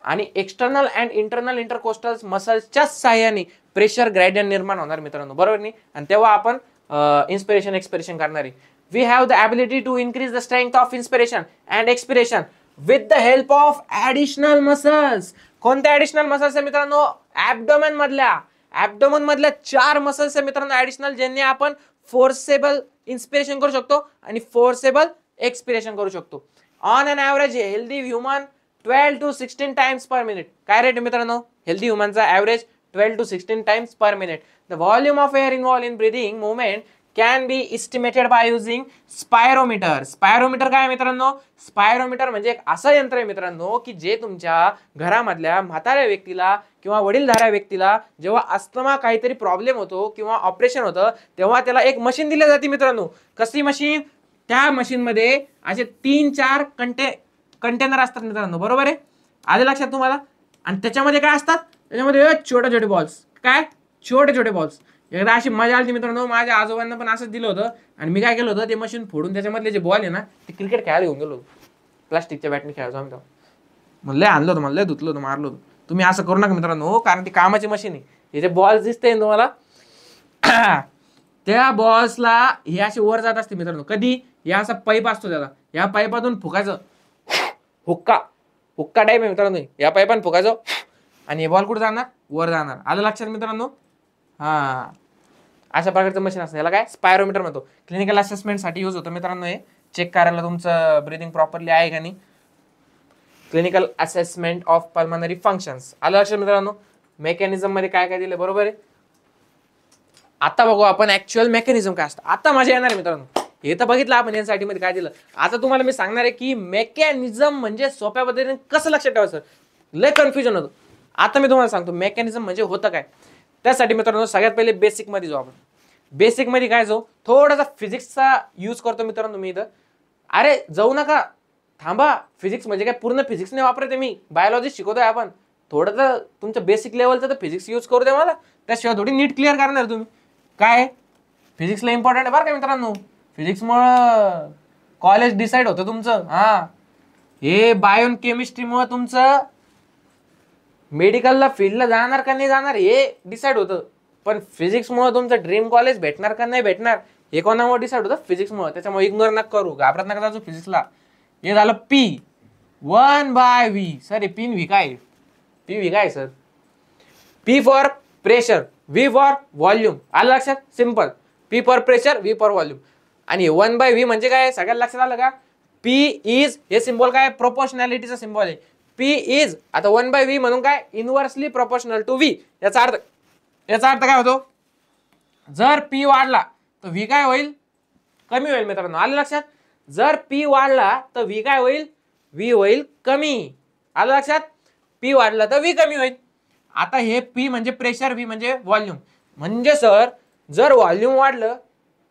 आणि एक्सटर्नल अँड इंटरनल इंटरकोस्टल्स मसल्सच्या सहाय्याने प्रेशर ग्रेडियंट निर्माण होणार मित्रांनो. बरोबर नाही. आणि तेव्हा आपण इन्स्पिरेशन एक्सपिरेशन करणार आहे. We have the ability to increase the strength of inspiration and expiration with the help of additional muscles. कोणत्या ऍडिशनल मसल्स आहे मित्रांनो, ऍब्डोमेन मधल्या. ऍब्डोमेन मधल्या 4 मसल्स आहे मित्रांनो ऍडिशनल, ज्यांनी आपण फोर्सेबल इन्स्पिरेशन करू शकतो आणि फोर्सेबल एक्सपिरेशन करू शकतो. On an average healthy human 12 to 16 times per minute. काय रेट मित्रांनो, हेल्दी ह्युमनचा average 12 to 16 times per minute. The volume of air involve in breathing movement can be estimated by using spirometer. Spirometer काय मित्रांनो, spirometer म्हणजे एक असं यंत्र आहे मित्रांनो की जे तुमच्या घरामधल्या म्हाताऱ्या व्यक्तीला किंवा वडीलधाऱ्या व्यक्तीला जेव्हा अस्थमा काहीतरी प्रॉब्लेम होतो किंवा ऑपरेशन होतं तेव्हा त्याला एक मशीन दिली जाते मित्रांनो. कसली मशीन, त्या मशीन मध्ये असे 3-4 कंटेनर असतात मित्रांनो. बरोबर आहे. आले लक्षात तुम्हाला. आणि त्याच्यामध्ये काय असतात, त्याच्यामध्ये छोटे छोटे बॉल्स. काय, छोटे छोटे बॉल्स. एकदा अशी मजा आली मित्रांनो, माझ्या आजोबांना पण असंच दिलं होतं. आणि मी काय केलं होतं, ते मशीन फोडून त्याच्यामधले जे बॉल आहे ना ते क्रिकेट खेळायला घेऊन गेलो होतो. प्लास्टिकच्या बॅटने खेळायचो आम्ही तेव्हा. मला लय आणलं होतं, मला लय धुतलं होतं, मारलं होतं. तुम्ही असं करू नका मित्रांनो, कारण ती कामाची मशीन आहे. हे जे बॉल्स दिसते तुम्हाला त्या बॉल्सला हे असे वर जात असते मित्रांनो. कधी, या असा पाईप असतो त्याला, या पाईपातून फुकायचं. हुक्का टाईप आहे मित्रांनो. या पाईपाने फुकायचं आणि हे बॉल कुठे जाणार, वर जाणार. आलं लक्षात मित्रांनो. हा अशा प्रकारचं मशीन असतं. याला काय, स्पायरोमीटर म्हणतो. क्लिनिकल असेसमेंटसाठी यूज होतं मित्रांनो. हे चेक करायला तुमचं ब्रीदिंग प्रॉपरली आहे का नाही. Clinical assessment of pulmonary functions. आलं लक्षात मित्रांनो. मेकॅनिझम मध्ये काय काय दिलं, बरोबर आहे. आता बघू आपण ऍक्च्युअल मेकॅनिझम काय असतं. आता मजा येणार आहे मित्रांनो. हे तर बघितलं आपण एनसाठी मध्ये काय दिलं. आता तुम्हाला मी सांगणार आहे की मेकॅनिझम म्हणजे सोप्या पद्धतीने कसं लक्षात ठेवायचं. लय कन्फ्युजन होतं. आता मी तुम्हाला सांगतो मेकॅनिझम म्हणजे होतं काय. त्यासाठी मित्रांनो सगळ्यात पहिले बेसिक मध्ये जाऊ आपण. बेसिक मध्ये काय जाऊ, थोडासा फिजिक्सचा यूज करतो मित्रांनो मी इथं. अरे जाऊ नका, थांबा. फिजिक्स म्हणजे काय पूर्ण फिजिक्स नाही वापरते मी, बायोलॉजी शिकवतोय आपण. थोडं तर तुमच्या बेसिक लेवलचं तर फिजिक्स यूज करू द्या मला. त्याशिवाय थोडी नीट क्लिअर करणार तुम्ही. काय फिजिक्सला इम्पॉर्टंट आहे बरं का मित्रांनो. फिजिक्समुळं कॉलेज डिसाईड होतं तुमचं. हा हे बायो केमिस्ट्रीमुळे तुमचं मेडिकलला फील्डला जाणार का नाही जाणार हे डिसाईड होतं. पण फिजिक्समुळे तुमचं ड्रीम कॉलेज भेटणार का नाही भेटणार हे कोणामुळे डिसाईड होतं? फिजिक्समुळे. त्याच्यामुळे इग्नोर नका करू, घाबरत नका जायचो फिजिक्सला. हे झालं P 1/V. Sir P V काय? P V काय sir? P for pressure, V for volume. आलं लक्षात? Simple. P for pressure, V for volume. आणि 1/V म्हणजे काय? सगळ्याला लक्षात आलं का? P इज, हे सिम्बॉल काय? प्रोपोर्शनॅलिटीचा सिम्बॉल आहे. P इज, आता 1/V म्हणून काय? Inversely proportional to V. याचा अर्थ काय होतो? जर P वाढला तर V काय होईल? कमी होईल मित्रांनो. आलं लक्षात? जर P वाढला तर V काय होईल? V होईल कमी. आलं लक्षात? P वाढला तर V कमी होईल. आता हे P म्हणजे प्रेशर, V म्हणजे व्हॉल्यूम. म्हणजे सर जर व्हॉल्यूम वाढलं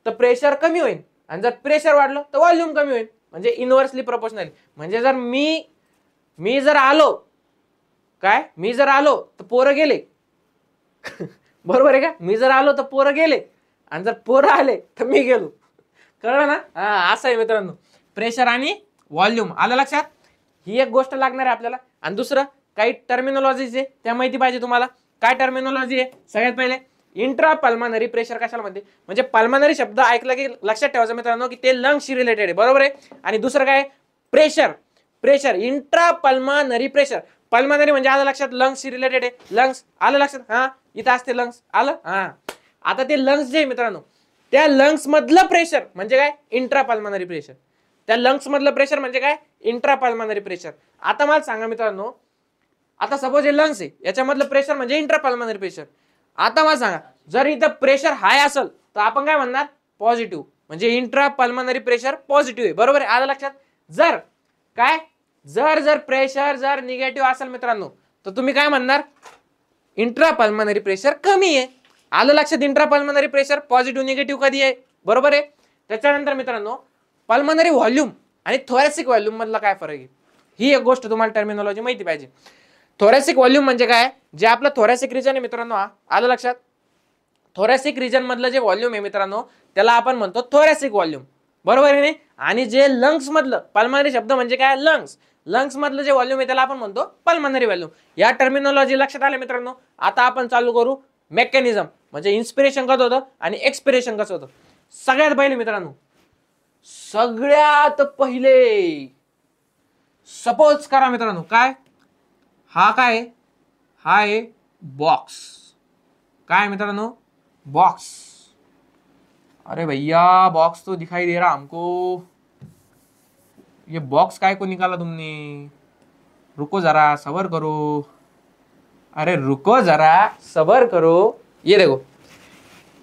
तर प्रेशर कमी होईल आणि जर प्रेशर वाढलं तर व्हॉल्यूम कमी होईल. म्हणजे इनव्हर्सली प्रोपोर्शनल. म्हणजे जर मी जर आलो तर पोरं गेले. बरोबर आहे का? मी जर आलो तर पोरं गेले आणि जर पोरं आले तर मी गेलो. कळलं ना? हा, असं आहे मित्रांनो प्रेशर आणि व्हॉल्यूम. आलं लक्षात? ही एक गोष्ट लागणार आहे आपल्याला. आणि दुसरं काही टर्मिनॉलॉजीज आहे त्या माहिती पाहिजे तुम्हाला. काय टर्मिनॉलॉजी आहे? सगळ्यात पहिले इंट्रा पल्मनरी प्रेशर कशाला म्हणते? म्हणजे पल्मनरी शब्द ऐकला की लक्षात ठेवायचं मित्रांनो की ते लंग्सशी रिलेटेड आहे. बरोबर आहे? आणि दुसरं काय? Pressure intra pulmonary pressure. Pulmonary म्हणजे आलं लक्षात? लंग्सशी रिलेटेड आहे. लंग्स आलं लक्षात? हा, इथं असते लंग्स. आलं? हा. आता ते लंग्स जे मित्रांनो, त्या लंग्स मधलं प्रेशर म्हणजे काय? Intra pulmonary pressure. त्या लंग्स मधलं प्रेशर म्हणजे काय? Intra pulmonary pressure. आता मला सांगा मित्रांनो, आता सपोज हे लंग्स आहे, याच्यामधलं प्रेशर म्हणजे इंट्रा पल्मनरी प्रेशर. आता मला सांगा, जर इथं प्रेशर हाय असेल तर आपण काय म्हणणार? पॉझिटिव्ह. म्हणजे इंट्रा पल्मनरी प्रेशर पॉझिटिव्ह आहे. बरोबर आहे? आलं लक्षात? जर काय? जर प्रेशर जर निगेटिव्ह असेल मित्रांनो तर तुम्ही काय म्हणणार? इंट्रा पल्मनरी प्रेशर कमी आहे. आलं लक्षात? Intra pulmonary pressure positive negative कधी आहे? बरोबर आहे? त्याच्यानंतर मित्रांनो पल्मनरी व्हॉल्यूम आणि थोरॅसिक व्हॉल्यूम मधला काय फरक आहे? ही एक गोष्ट तुम्हाला टर्मिनॉलॉजी माहिती पाहिजे. थोरॅसिक व्हॉल्यूम म्हणजे काय? जे आपलं थोरॅसिक रिजन आहे मित्रांनो, आलं लक्षात? थोरॅसिक रिजन मधलं जे व्हॉल्यूम आहे मित्रांनो त्याला आपण म्हणतो थोरॅसिक व्हॉल्यूम. बरोबर आहे? आणि जे लंग्स मधलं, पल्मनरी शब्द म्हणजे काय? लंग्स मधलं जे व्हॉल्यूम आहे त्याला आपण म्हणतो पल्मनरी व्हॉल्यूम. या टर्मिनॉलॉजी लक्षात आल्या मित्रांनो. आता आपण चालू करू मेकॅनिझम. म्हणजे इन्स्पिरेशन कसं होतं आणि एक्सपिरेशन कसं होतं. सगळ्यात पहिले सपोज करा मित्रांनो, काय हा काय? हा आहे बॉक्स. काय मित्रांनो? बॉक्स. अरे भैया बॉक्स तो दिखाई दे रहा हमको. ये बॉक्स काय को निकाला तुमने? रुको जरा सबर करो. अरे रुको जरा सबर करो. ये देखो,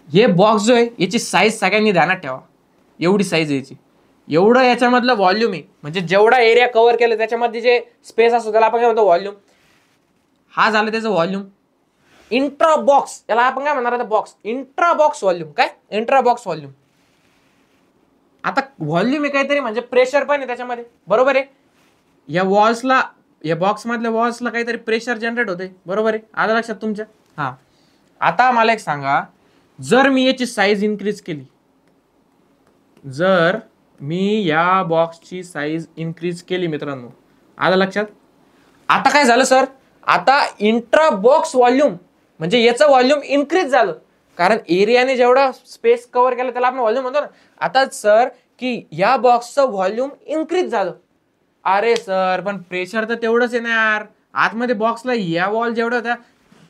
ये बॉक्स जो आहे याची साईज सगळ्यांनी ध्यानात ठेवा. एवढी साईज याची, एवढं याच्यामधलं व्हॉल्यूम आहे. म्हणजे जेवढा एरिया कव्हर केलं त्याच्यामध्ये जे स्पेस असतो त्याला आपण काय म्हणतो? व्हॉल्यूम. हा झालं त्याचं व्हॉल्यूम. इंट्रा बॉक्स याला आपण काय म्हणणार? आता बॉक्स इंट्रा बॉक्स व्हॉल्यूम. काय? Intra box volume. आता व्हॉल्यूम आहे काहीतरी म्हणजे प्रेशर पण आहे त्याच्यामध्ये. बरोबर आहे? या वॉल्सला, या बॉक्स मधल्या वॉल्सला काहीतरी प्रेशर जनरेट होते. बरोबर आहे? आलं लक्षात तुमच्या? हा. आता मला एक सांगा, जर मी याची साईज इन्क्रीज केली, जर मी या बॉक्सची साईज इन्क्रीज केली मित्रांनो, आलं लक्षात? आता काय झालं सर? आता इंट्रा बॉक्स व्हॉल्यूम म्हणजे याचं व्हॉल्यूम इन्क्रीज झालं. कारण एरियाने जेवढा स्पेस कव्हर केला त्याला आपण व्हॉल्यूम म्हणतो ना. आता सर की या बॉक्सचं व्हॉल्यूम इन्क्रीज झालं. अरे सर पण प्रेशर तर तेवढंच आहे ना यार. आतमध्ये बॉक्सला या वॉल जेवढं होता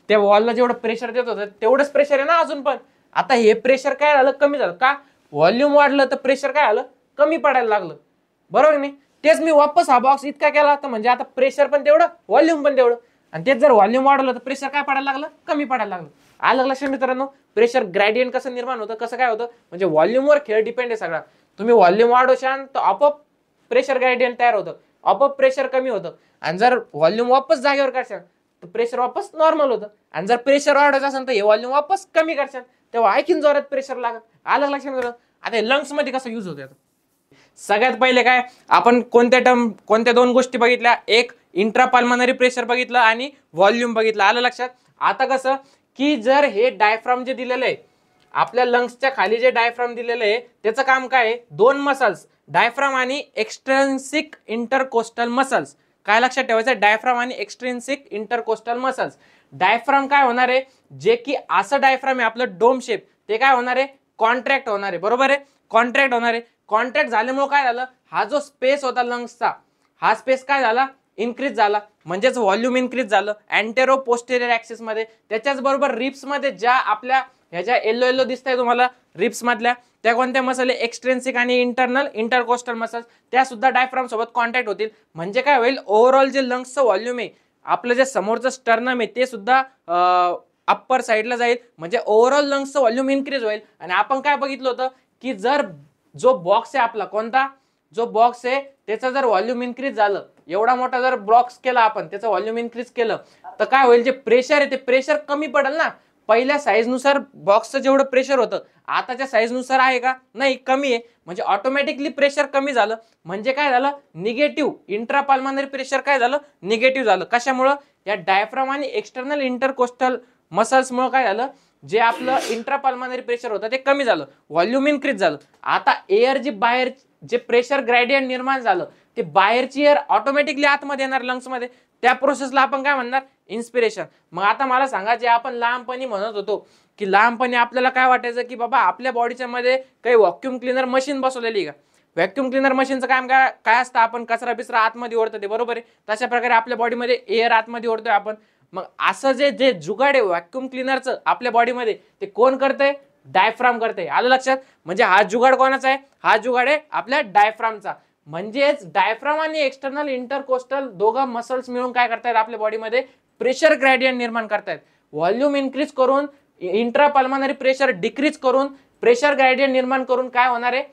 त्या वॉलला जेवढं प्रेशर देत होतं तेवढंच प्रेशर आहे ना अजून पण. आता हे प्रेशर काय झालं? कमी झालं. का? व्हॉल्यूम वाढलं तर प्रेशर काय झालं? कमी पडायला लागलं. बरोबर नाही? तेच मी वापस हा बॉक्स इतका केला तर म्हणजे आता प्रेशर पण तेवढं, व्हॉल्यूम पण तेवढं. आणि तेच जर व्हॉल्यूम वाढवलं तर प्रेशर काय पडायला लागलं? कमी पडायला लागलं. आलं लक्षात मित्रांनो? प्रेशर ग्रेडियंट कसं निर्माण होतं, कसं काय होतं? म्हणजे व्हॉल्यूमवर खेळ डिपेंड आहे सगळा. तुम्ही व्हॉल्यूम वाढवशाल तर आपोआप प्रेशर ग्रेडियंट तयार होतं, आपोआप प्रेशर कमी होतं. आणि जर व्हॉल्यूम वापस जागेवर करशाल तर प्रेशर वापस नॉर्मल होतं. आणि जर प्रेशर वाढवायचं असेल तर हे व्हॉल्यूम वापस कमी करशाल तेव्हा आणखीन जोरात प्रेशर लागत. आलं लक्षात मित्रांनो? आता लंग्स मध्ये कसं यूज होतं? सगळ्यात पहिले काय आपण कोणत्या दोन गोष्टी बघितल्या? एक इंट्रा पल्मनरी प्रेशर बघितलं आणि व्हॉल्यूम बघितलं. आलं लक्षात? आता कसं की जर हे डायफ्राम जे दिलेलं आहे आपल्या लंग्सच्या खाली, जे डायफ्राम दिलेलं आहे त्याचं काम काय आहे? दोन मसल्स, डायफ्राम आणि एक्स्ट्रिन्सिक इंटरकोस्टल मसल्स. काय लक्षात ठेवायचं? डायफ्राम आणि एक्स्ट्रिन्सिक इंटरकोस्टल मसल्स. डायफ्राम काय होणार आहे? जे की असं डायफ्राम आहे आपलं डोम शेप, ते काय होणार आहे? कॉन्ट्रॅक्ट होणार आहे, बरोबर आहे, कॉन्ट्रॅक्ट होणार आहे. कॉन्ट्रॅक्ट झाल्यामुळे काय झालं, हा जो स्पेस होता लंग्सचा, हा स्पेस काय झाला, इन्क्रीज झाला, म्हणजेच व्हॉल्यूम इन्क्रीज झालं अँटेरो पोस्टेरियर ऍक्सिस मध्ये. त्याच्याच बरोबर रिप्स मध्ये ज्या आपल्या ह्या ज्या येलो येलो दिसतंय तुम्हाला रिप्स मधल्या, त्या कोणत्या मसल आहे, एक्सट्रेन्सिक आणि इंटरनल इंटरकोस्टल मसल्स, त्या सुद्धा डायफ्राम सोबत कॉन्टॅक्ट होतील. म्हणजे काय होईल, ओव्हरऑल जे लंग्सचं व्हॉल्यूम आहे, आपलं जे समोरचं स्टर्नम आहे ते सुद्धा अप्पर साईडला जाईल, म्हणजे ओव्हरऑल लंग्सचं व्हॉल्यूम इन्क्रीज होईल. आणि आपण काय बघितलं होतं की जर जो बॉक्स आहे आपला, कोणता जो बॉक्स आहे त्याचं जर व्हॉल्यूम इन्क्रीज झालं, एवढा मोठा जर बॉक्स केला आपण, त्याचं व्हॉल्यूम इन्क्रीज केलं, तर काय होईल, जे प्रेशर आहे ते प्रेशर कमी पडेल ना. पहिल्या साईज नुसार बॉक्सचं जेवढं प्रेशर होतं आताच्या साईज नुसार आहे का, नाही, कमी आहे. म्हणजे ऑटोमॅटिकली प्रेशर कमी झालं, म्हणजे काय झालं, निगेटिव्ह इंट्रापाल्मोनरी प्रेशर काय झालं, निगेटिव्ह झालं. कशामुळं, या डायफ्राम आणि एक्सटर्नल इंटरकोस्टल मसल्समुळे काय झालं, जे आपलं इंट्रापाल्मोनरी प्रेशर होतं ते कमी झालं, व्हॉल्यूम इन्क्रीज झालं. आता एअर जी बाहेर जे प्रेशर ग्रेडियंट निर्माण झालं, ते बाहेरची एअर ऑटोमॅटिकली आतमध्ये येणार लंग्समध्ये, त्या प्रोसेसला आपण काय म्हणणार, इन्स्पिरेशन. मग आता मला सांगा, जे आपण लहानपणी म्हणत होतो की लहानपणी आपल्याला काय वाटायचं की बाबा आपल्या बॉडीच्या मध्ये काही व्हॅक्यूम क्लीनर मशीन बसवलेली का, व्हॅक्यूम क्लीनर मशीनचं काम काय असतं, आपण कचरा बिचरा आतमध्ये ओढतो ते, बरोबर आहे. तशा प्रकारे आपल्या बॉडीमध्ये एअर आतमध्ये ओढतोय आपण. मग असं जे जुगाड आहे व्हॅक्यूम क्लीनरचं आपल्या बॉडीमध्ये, ते कोण करतंय, डायफ्राम करतंय. आलं लक्षात, म्हणजे हा जुगाड कोणाचा आहे, हा जुगाड आहे आपल्या डायफ्रामचा. म्हणजेच डायफ्राम आणि एक्सटर्नल इंटरकोस्टल दोघं मसल्स मिळून काय करतायत, आपल्या बॉडीमध्ये प्रेशर ग्रेडियंट निर्माण करतायत. व्हॉल्यूम इन्क्रीज करून, इंट्रापल्मोनरी प्रेशर डिक्रीज करून, प्रेशर ग्रेडियंट निर्माण करून काय होणार आहे,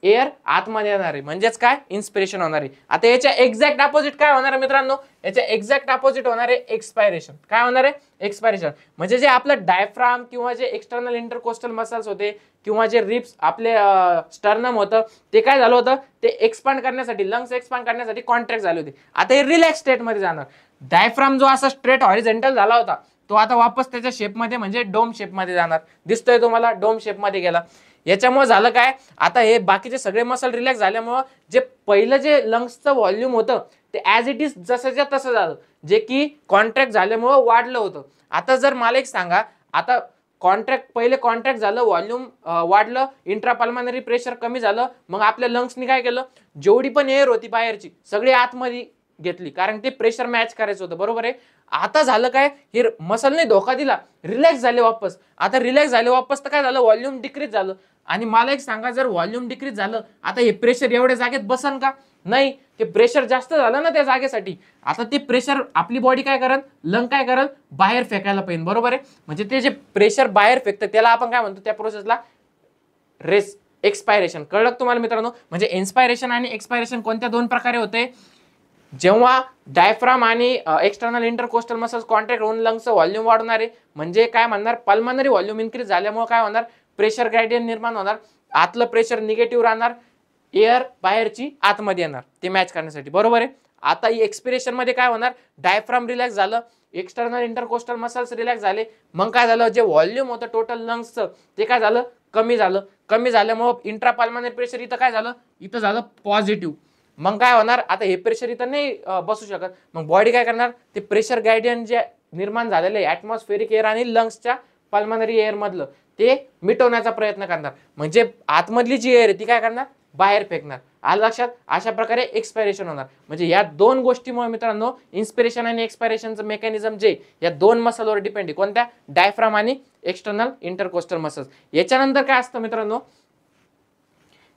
एअर आतमध्ये येणार आहे, म्हणजेच काय, इन्स्पिरेशन होणार आहे. आता याच्या एक्झॅक्ट अपोजिट काय होणार आहे मित्रांनो, याच्या एक्झॅक्ट अपोजिट होणार आहे एक्सपायरेशन. काय होणार आहे, एक्सपायरेशन. म्हणजे जे आपलं डायफ्राम किंवा जे एक्सटर्नल इंटरकोस्टल मसल्स होते किंवा जे रिप्स आपले स्टर्नम होतं, ते काय झालं होतं, ते एक्सपांड करण्यासाठी, लंग्स एक्सपांड करण्यासाठी कॉन्ट्रॅक्ट झाले होते. आता हे रिलॅक्स स्टेट मध्ये जाणार. डायफ्राम जो असा स्ट्रेट हॉरिझॉन्टल झाला होता, तो आता वापस त्याच्या शेपमध्ये म्हणजे डोम शेपमध्ये जाणार. दिसतोय तुम्हाला, डोम शेपमध्ये गेला. याच्यामुळे झालं काय, आता हे बाकीचे सगळे मसल रिलॅक्स झाल्यामुळे जे पहिलं जे लंग्सचं व्हॉल्यूम होतं ते ॲज इट इज जसंच्या तसं झालं, जे की कॉन्ट्रॅक्ट झाल्यामुळे वाढलं होतं. आता जर मला एक सांगा, आता पहिले कॉन्ट्रॅक्ट झालं, व्हॉल्यूम वाढलं, इंट्रापल्मोनरी प्रेशर कमी झालं, मग आपल्या लंग्सनी काय केलं, जेवढी पण एअर होती बाहेरची सगळी आतमध्ये घेतली, कारण ते प्रेशर मॅच करायचं होतं, बरोबर आहे. आता झालं काय, हे मसलने धोका दिला, रिलॅक्स झाले वापस. आता रिलॅक्स झाले वापस तर काय झालं, व्हॉल्यूम डिक्रीज झालं. आणि मला एक सांगा, जर व्हॉल्यूम डिक्रीज झालं, आता हे प्रेशर एवढ्या जागेत बसन का, नाही, ते प्रेशर जास्त झालं ना त्या जागेसाठी. आता ते प्रेशर आपली बॉडी काय करल, लंग काय करल, बाहेर फेकायला पाहिजे, बरोबर आहे. म्हणजे ते जे प्रेशर बाहेर फेकतं त्याला आपण काय म्हणतो, त्या प्रोसेसला एक्सपायरेशन. कळलं तुम्हाला मित्रांनो. म्हणजे इन्स्पायरेशन आणि एक्सपायरेशन कोणत्या दोन प्रकारे होते, जेव्हा डायफ्राम आणि एक्सटर्नल इंटरकोस्टल मसल्स कॉन्ट्रॅक्ट होऊन लंग्सचं व्हॉल्यूम वाढणार आहे, म्हणजे काय म्हणणार, पल्मोनरी व्हॉल्यूम इन्क्रीज झाल्यामुळे काय होणार, प्रेशर ग्रेडियंट निर्माण होणार, आतलं प्रेशर निगेटिव्ह राहणार, एअर बाहेरची आतमध्ये येणार ते मॅच करण्यासाठी, बरोबर आहे. आता एक्सपिरेशन मध्ये काय होणार, डायफ्राम रिलॅक्स झालं, एक्सटर्नल इंटरकोस्टल मसल्स रिलॅक्स झाले, मग काय झालं, जे व्हॉल्यूम होतं टोटल लंग्सचं ते काय झालं, कमी झालं. कमी झाल्यामुळे इंट्रापल्मोनरी प्रेशर इथं काय झालं, इथं झालं पॉझिटिव्ह. मग काय होणार, आता हे प्रेशर इथं नाही बसू शकत, मग बॉडी काय करणार, ते प्रेशर ग्रेडियंट जे निर्माण झालेलं आहे ॲटमॉस्फेरिक एअर आणि लंग्सच्या पल्मोनरी एअर मधलं, ते मिटवण्याचा प्रयत्न करणार. म्हणजे आतमधली जी एअर आहे ती काय करणार, बाहेर फेकणार. आलं लक्षात. अशा प्रकारे एक्सपायरेशन होणार. म्हणजे या दोन गोष्टीमुळे मित्रांनो, इन्स्पिरेशन आणि एक्सपायरेशनचं मेकॅनिझम जे या दोन मसलवर डिपेंड आहे, कोणत्या, डायफ्राम आणि एक्सटर्नल इंटरकोस्टल मसल्स. याच्यानंतर काय असतं मित्रांनो,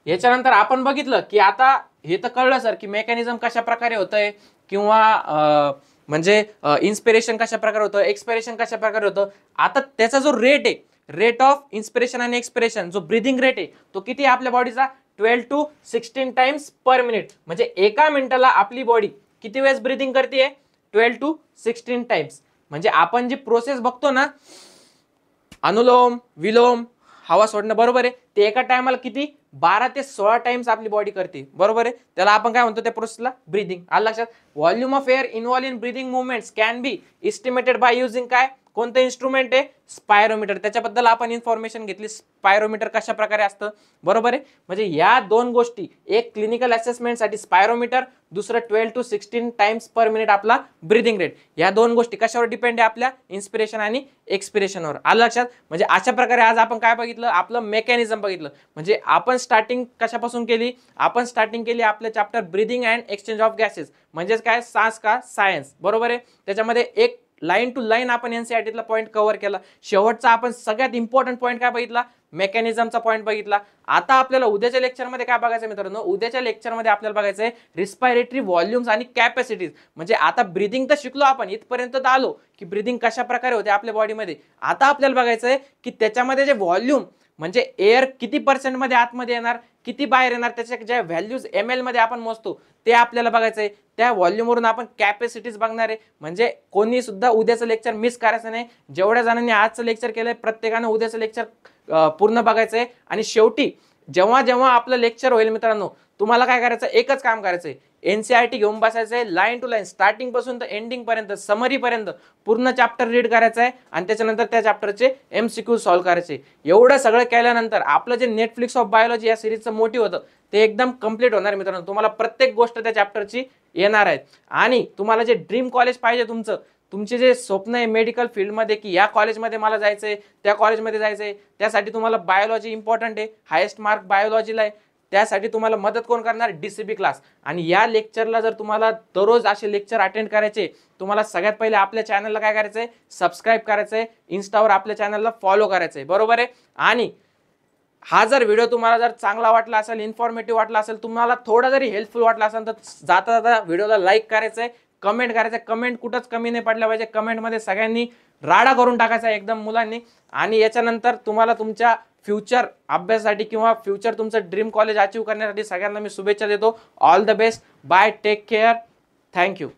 याच्यानंतर आपण बघितलं की आता हे तर कळलं सर की मेकॅनिझम कशा प्रकारे होतंय, किंवा म्हणजे इन्स्पिरेशन कशा प्रकारे होतं, एक्सपायरेशन कशा प्रकारे होतं. आता त्याचा जो रेट आहे, रेट ऑफ इन्स्पिरेशन आणि एक्सपिरेशन, जो ब्रीदिंग रेट आहे तो किती आहे आपल्या बॉडीचा, 12 to 16 टाइम्स पर मिनिट. म्हणजे एका मिनिटाला आपली बॉडी किती वेळेस ब्रीदिंग करते, 12 to 16 टाइम्स. म्हणजे आपण जी प्रोसेस बघतो ना, अनुलोम विलोम हवा सोडणं, बरोबर आहे, ते एका टायमाला किती, 12 ते 16 टाइम्स आपली बॉडी करते, बरोबर आहे. त्याला आपण काय म्हणतो, त्या प्रोसेसला ब्रीदिंग. आलं लक्षात. Volume of air involve in breathing movements can be estimated by using काय, कोणतं इन्स्ट्रुमेंट आहे? स्पायरोमीटर. त्याच्याबद्दल आपण इन्फॉर्मेशन घेतली, स्पायरोमीटर कशा प्रकारे असतं, बरोबर आहे. म्हणजे या दोन गोष्टी, एक क्लिनिकल असेसमेंटसाठी स्पायरोमीटर, दुसरं 12 to 16 टाइम्स पर मिनिट आपला ब्रीदिंग रेट. या दोन गोष्टी कशावर डिपेंड आहे? आपल्या इन्स्पिरेशन आणि एक्सपिरेशनवर. आलं लक्षात? म्हणजे अशा प्रकारे आज आपण काय बघितलं? आपलं मेकॅनिझम बघितलं. म्हणजे आपण स्टार्टिंग कशापासून केली? आपण स्टार्टिंग केली आपलं chapter breathing and exchange of gases, म्हणजेच काय? सांस का सायन्स, बरोबर आहे. त्याच्यामध्ये एक लाईन टू लाईन आपण एनसीईआरटीतला पॉईंट कव्हर केला. शेवटचा आपण सगळ्यात इम्पॉर्टंट पॉईंट काय बघितला? मेकॅनिझमचा पॉईंट बघितला. आता आपल्याला उद्याच्या लेक्चरमध्ये काय बघायचं मित्रांनो? उद्याच्या लेक्चरमध्ये आपल्याला बघायचं आहे रिस्पायरेटरी व्हॉल्यूम्स आणि कॅपॅसिटीज. म्हणजे आता ब्रीदिंग तर शिकलो आपण, इथपर्यंत तर आलो की ब्रीदिंग कशा प्रकारे होते आपल्या बॉडीमध्ये. आता आपल्याला बघायचं आहे की त्याच्यामध्ये जे व्हॉल्यूम, म्हणजे एअर किती पर्सेंट मध्ये आतमध्ये येणार, किती बाहेर येणार, त्याच्या ज्या व्हॅल्यूज ml मध्ये आपण मोजतो ते आपल्याला बघायचं आहे. त्या व्हॉल्यूमवरून आपण कॅपॅसिटीज बघणार आहे. म्हणजे कोणी सुद्धा उद्याचं लेक्चर मिस करायचं नाही. जेवढ्या जणांनी आजचं लेक्चर केलंय प्रत्येकानं उद्याचं लेक्चर पूर्ण बघायचं आहे. आणि शेवटी जेव्हा जेव्हा आपलं लेक्चर होईल मित्रांनो, तुम्हाला काय करायचं? एकच काम करायचंय, एनसीईआरटी घेऊन बसायचंय, लाईन टू लाईन स्टार्टिंग पासून तर एंडिंग पर्यंत, समरी पर्यंत पूर्ण चॅप्टर रीड करायचं आहे आणि त्याच्यानंतर त्या चॅप्टरचे MCQ सॉल्व्ह करायचे. एवढं सगळं केल्यानंतर आपलं जे नेटफ्लिक्स ऑफ बायोलॉजी या सिरीजचं मोटिव्ह होतं ते एकदम कम्प्लीट होणार मित्रांनो. तुम्हाला प्रत्येक गोष्ट त्या चॅप्टरची येणार आहे. आणि तुम्हाला जे ड्रीम कॉलेज पाहिजे, तुमचे जे स्वप्न आहे मेडिकल फील्डमध्ये की या कॉलेजमध्ये मला जायचंय, त्या कॉलेजमध्ये जायचंय, त्यासाठी तुम्हाला बायोलॉजी इम्पॉर्टंट आहे, हायेस्ट मार्क बायोलॉजीला आहे. त्यासाठी तुम्हाला मदत कोण करणार? DCB class. आणि या लेक्चरला जर तुम्हाला दररोज असे लेक्चर अटेंड करायचे, तुम्हाला सगळ्यात पहिले आपल्या चॅनलला काय करायचंय? सबस्क्राईब करायचंय, इन्स्टावर आपल्या चॅनलला फॉलो करायचंय, बरोबर आहे. आणि हा जर व्हिडिओ तुम्हाला जर चांगला वाटला असेल, इन्फॉर्मेटिव्ह वाटला असेल, तुम्हाला थोडा जरी हेल्पफुल वाटला असेल, तर जाता जाता व्हिडिओला लाईक करायचंय, कमेंट करायचं. कमेंट कुठंच कमी नाही पडल्या पाहिजे. कमेंटमध्ये सगळ्यांनी राडा करून टाकायचा एकदम मुलांनी. आणि याच्यानंतर तुम्हाला तुमच्या फ्युचर अभ्यासासाठी किंवा फ्युचर तुमचं ड्रीम कॉलेज अचीव्ह करण्यासाठी सगळ्यांना मी शुभेच्छा देतो. All the best. Bye. Take care. Thank you.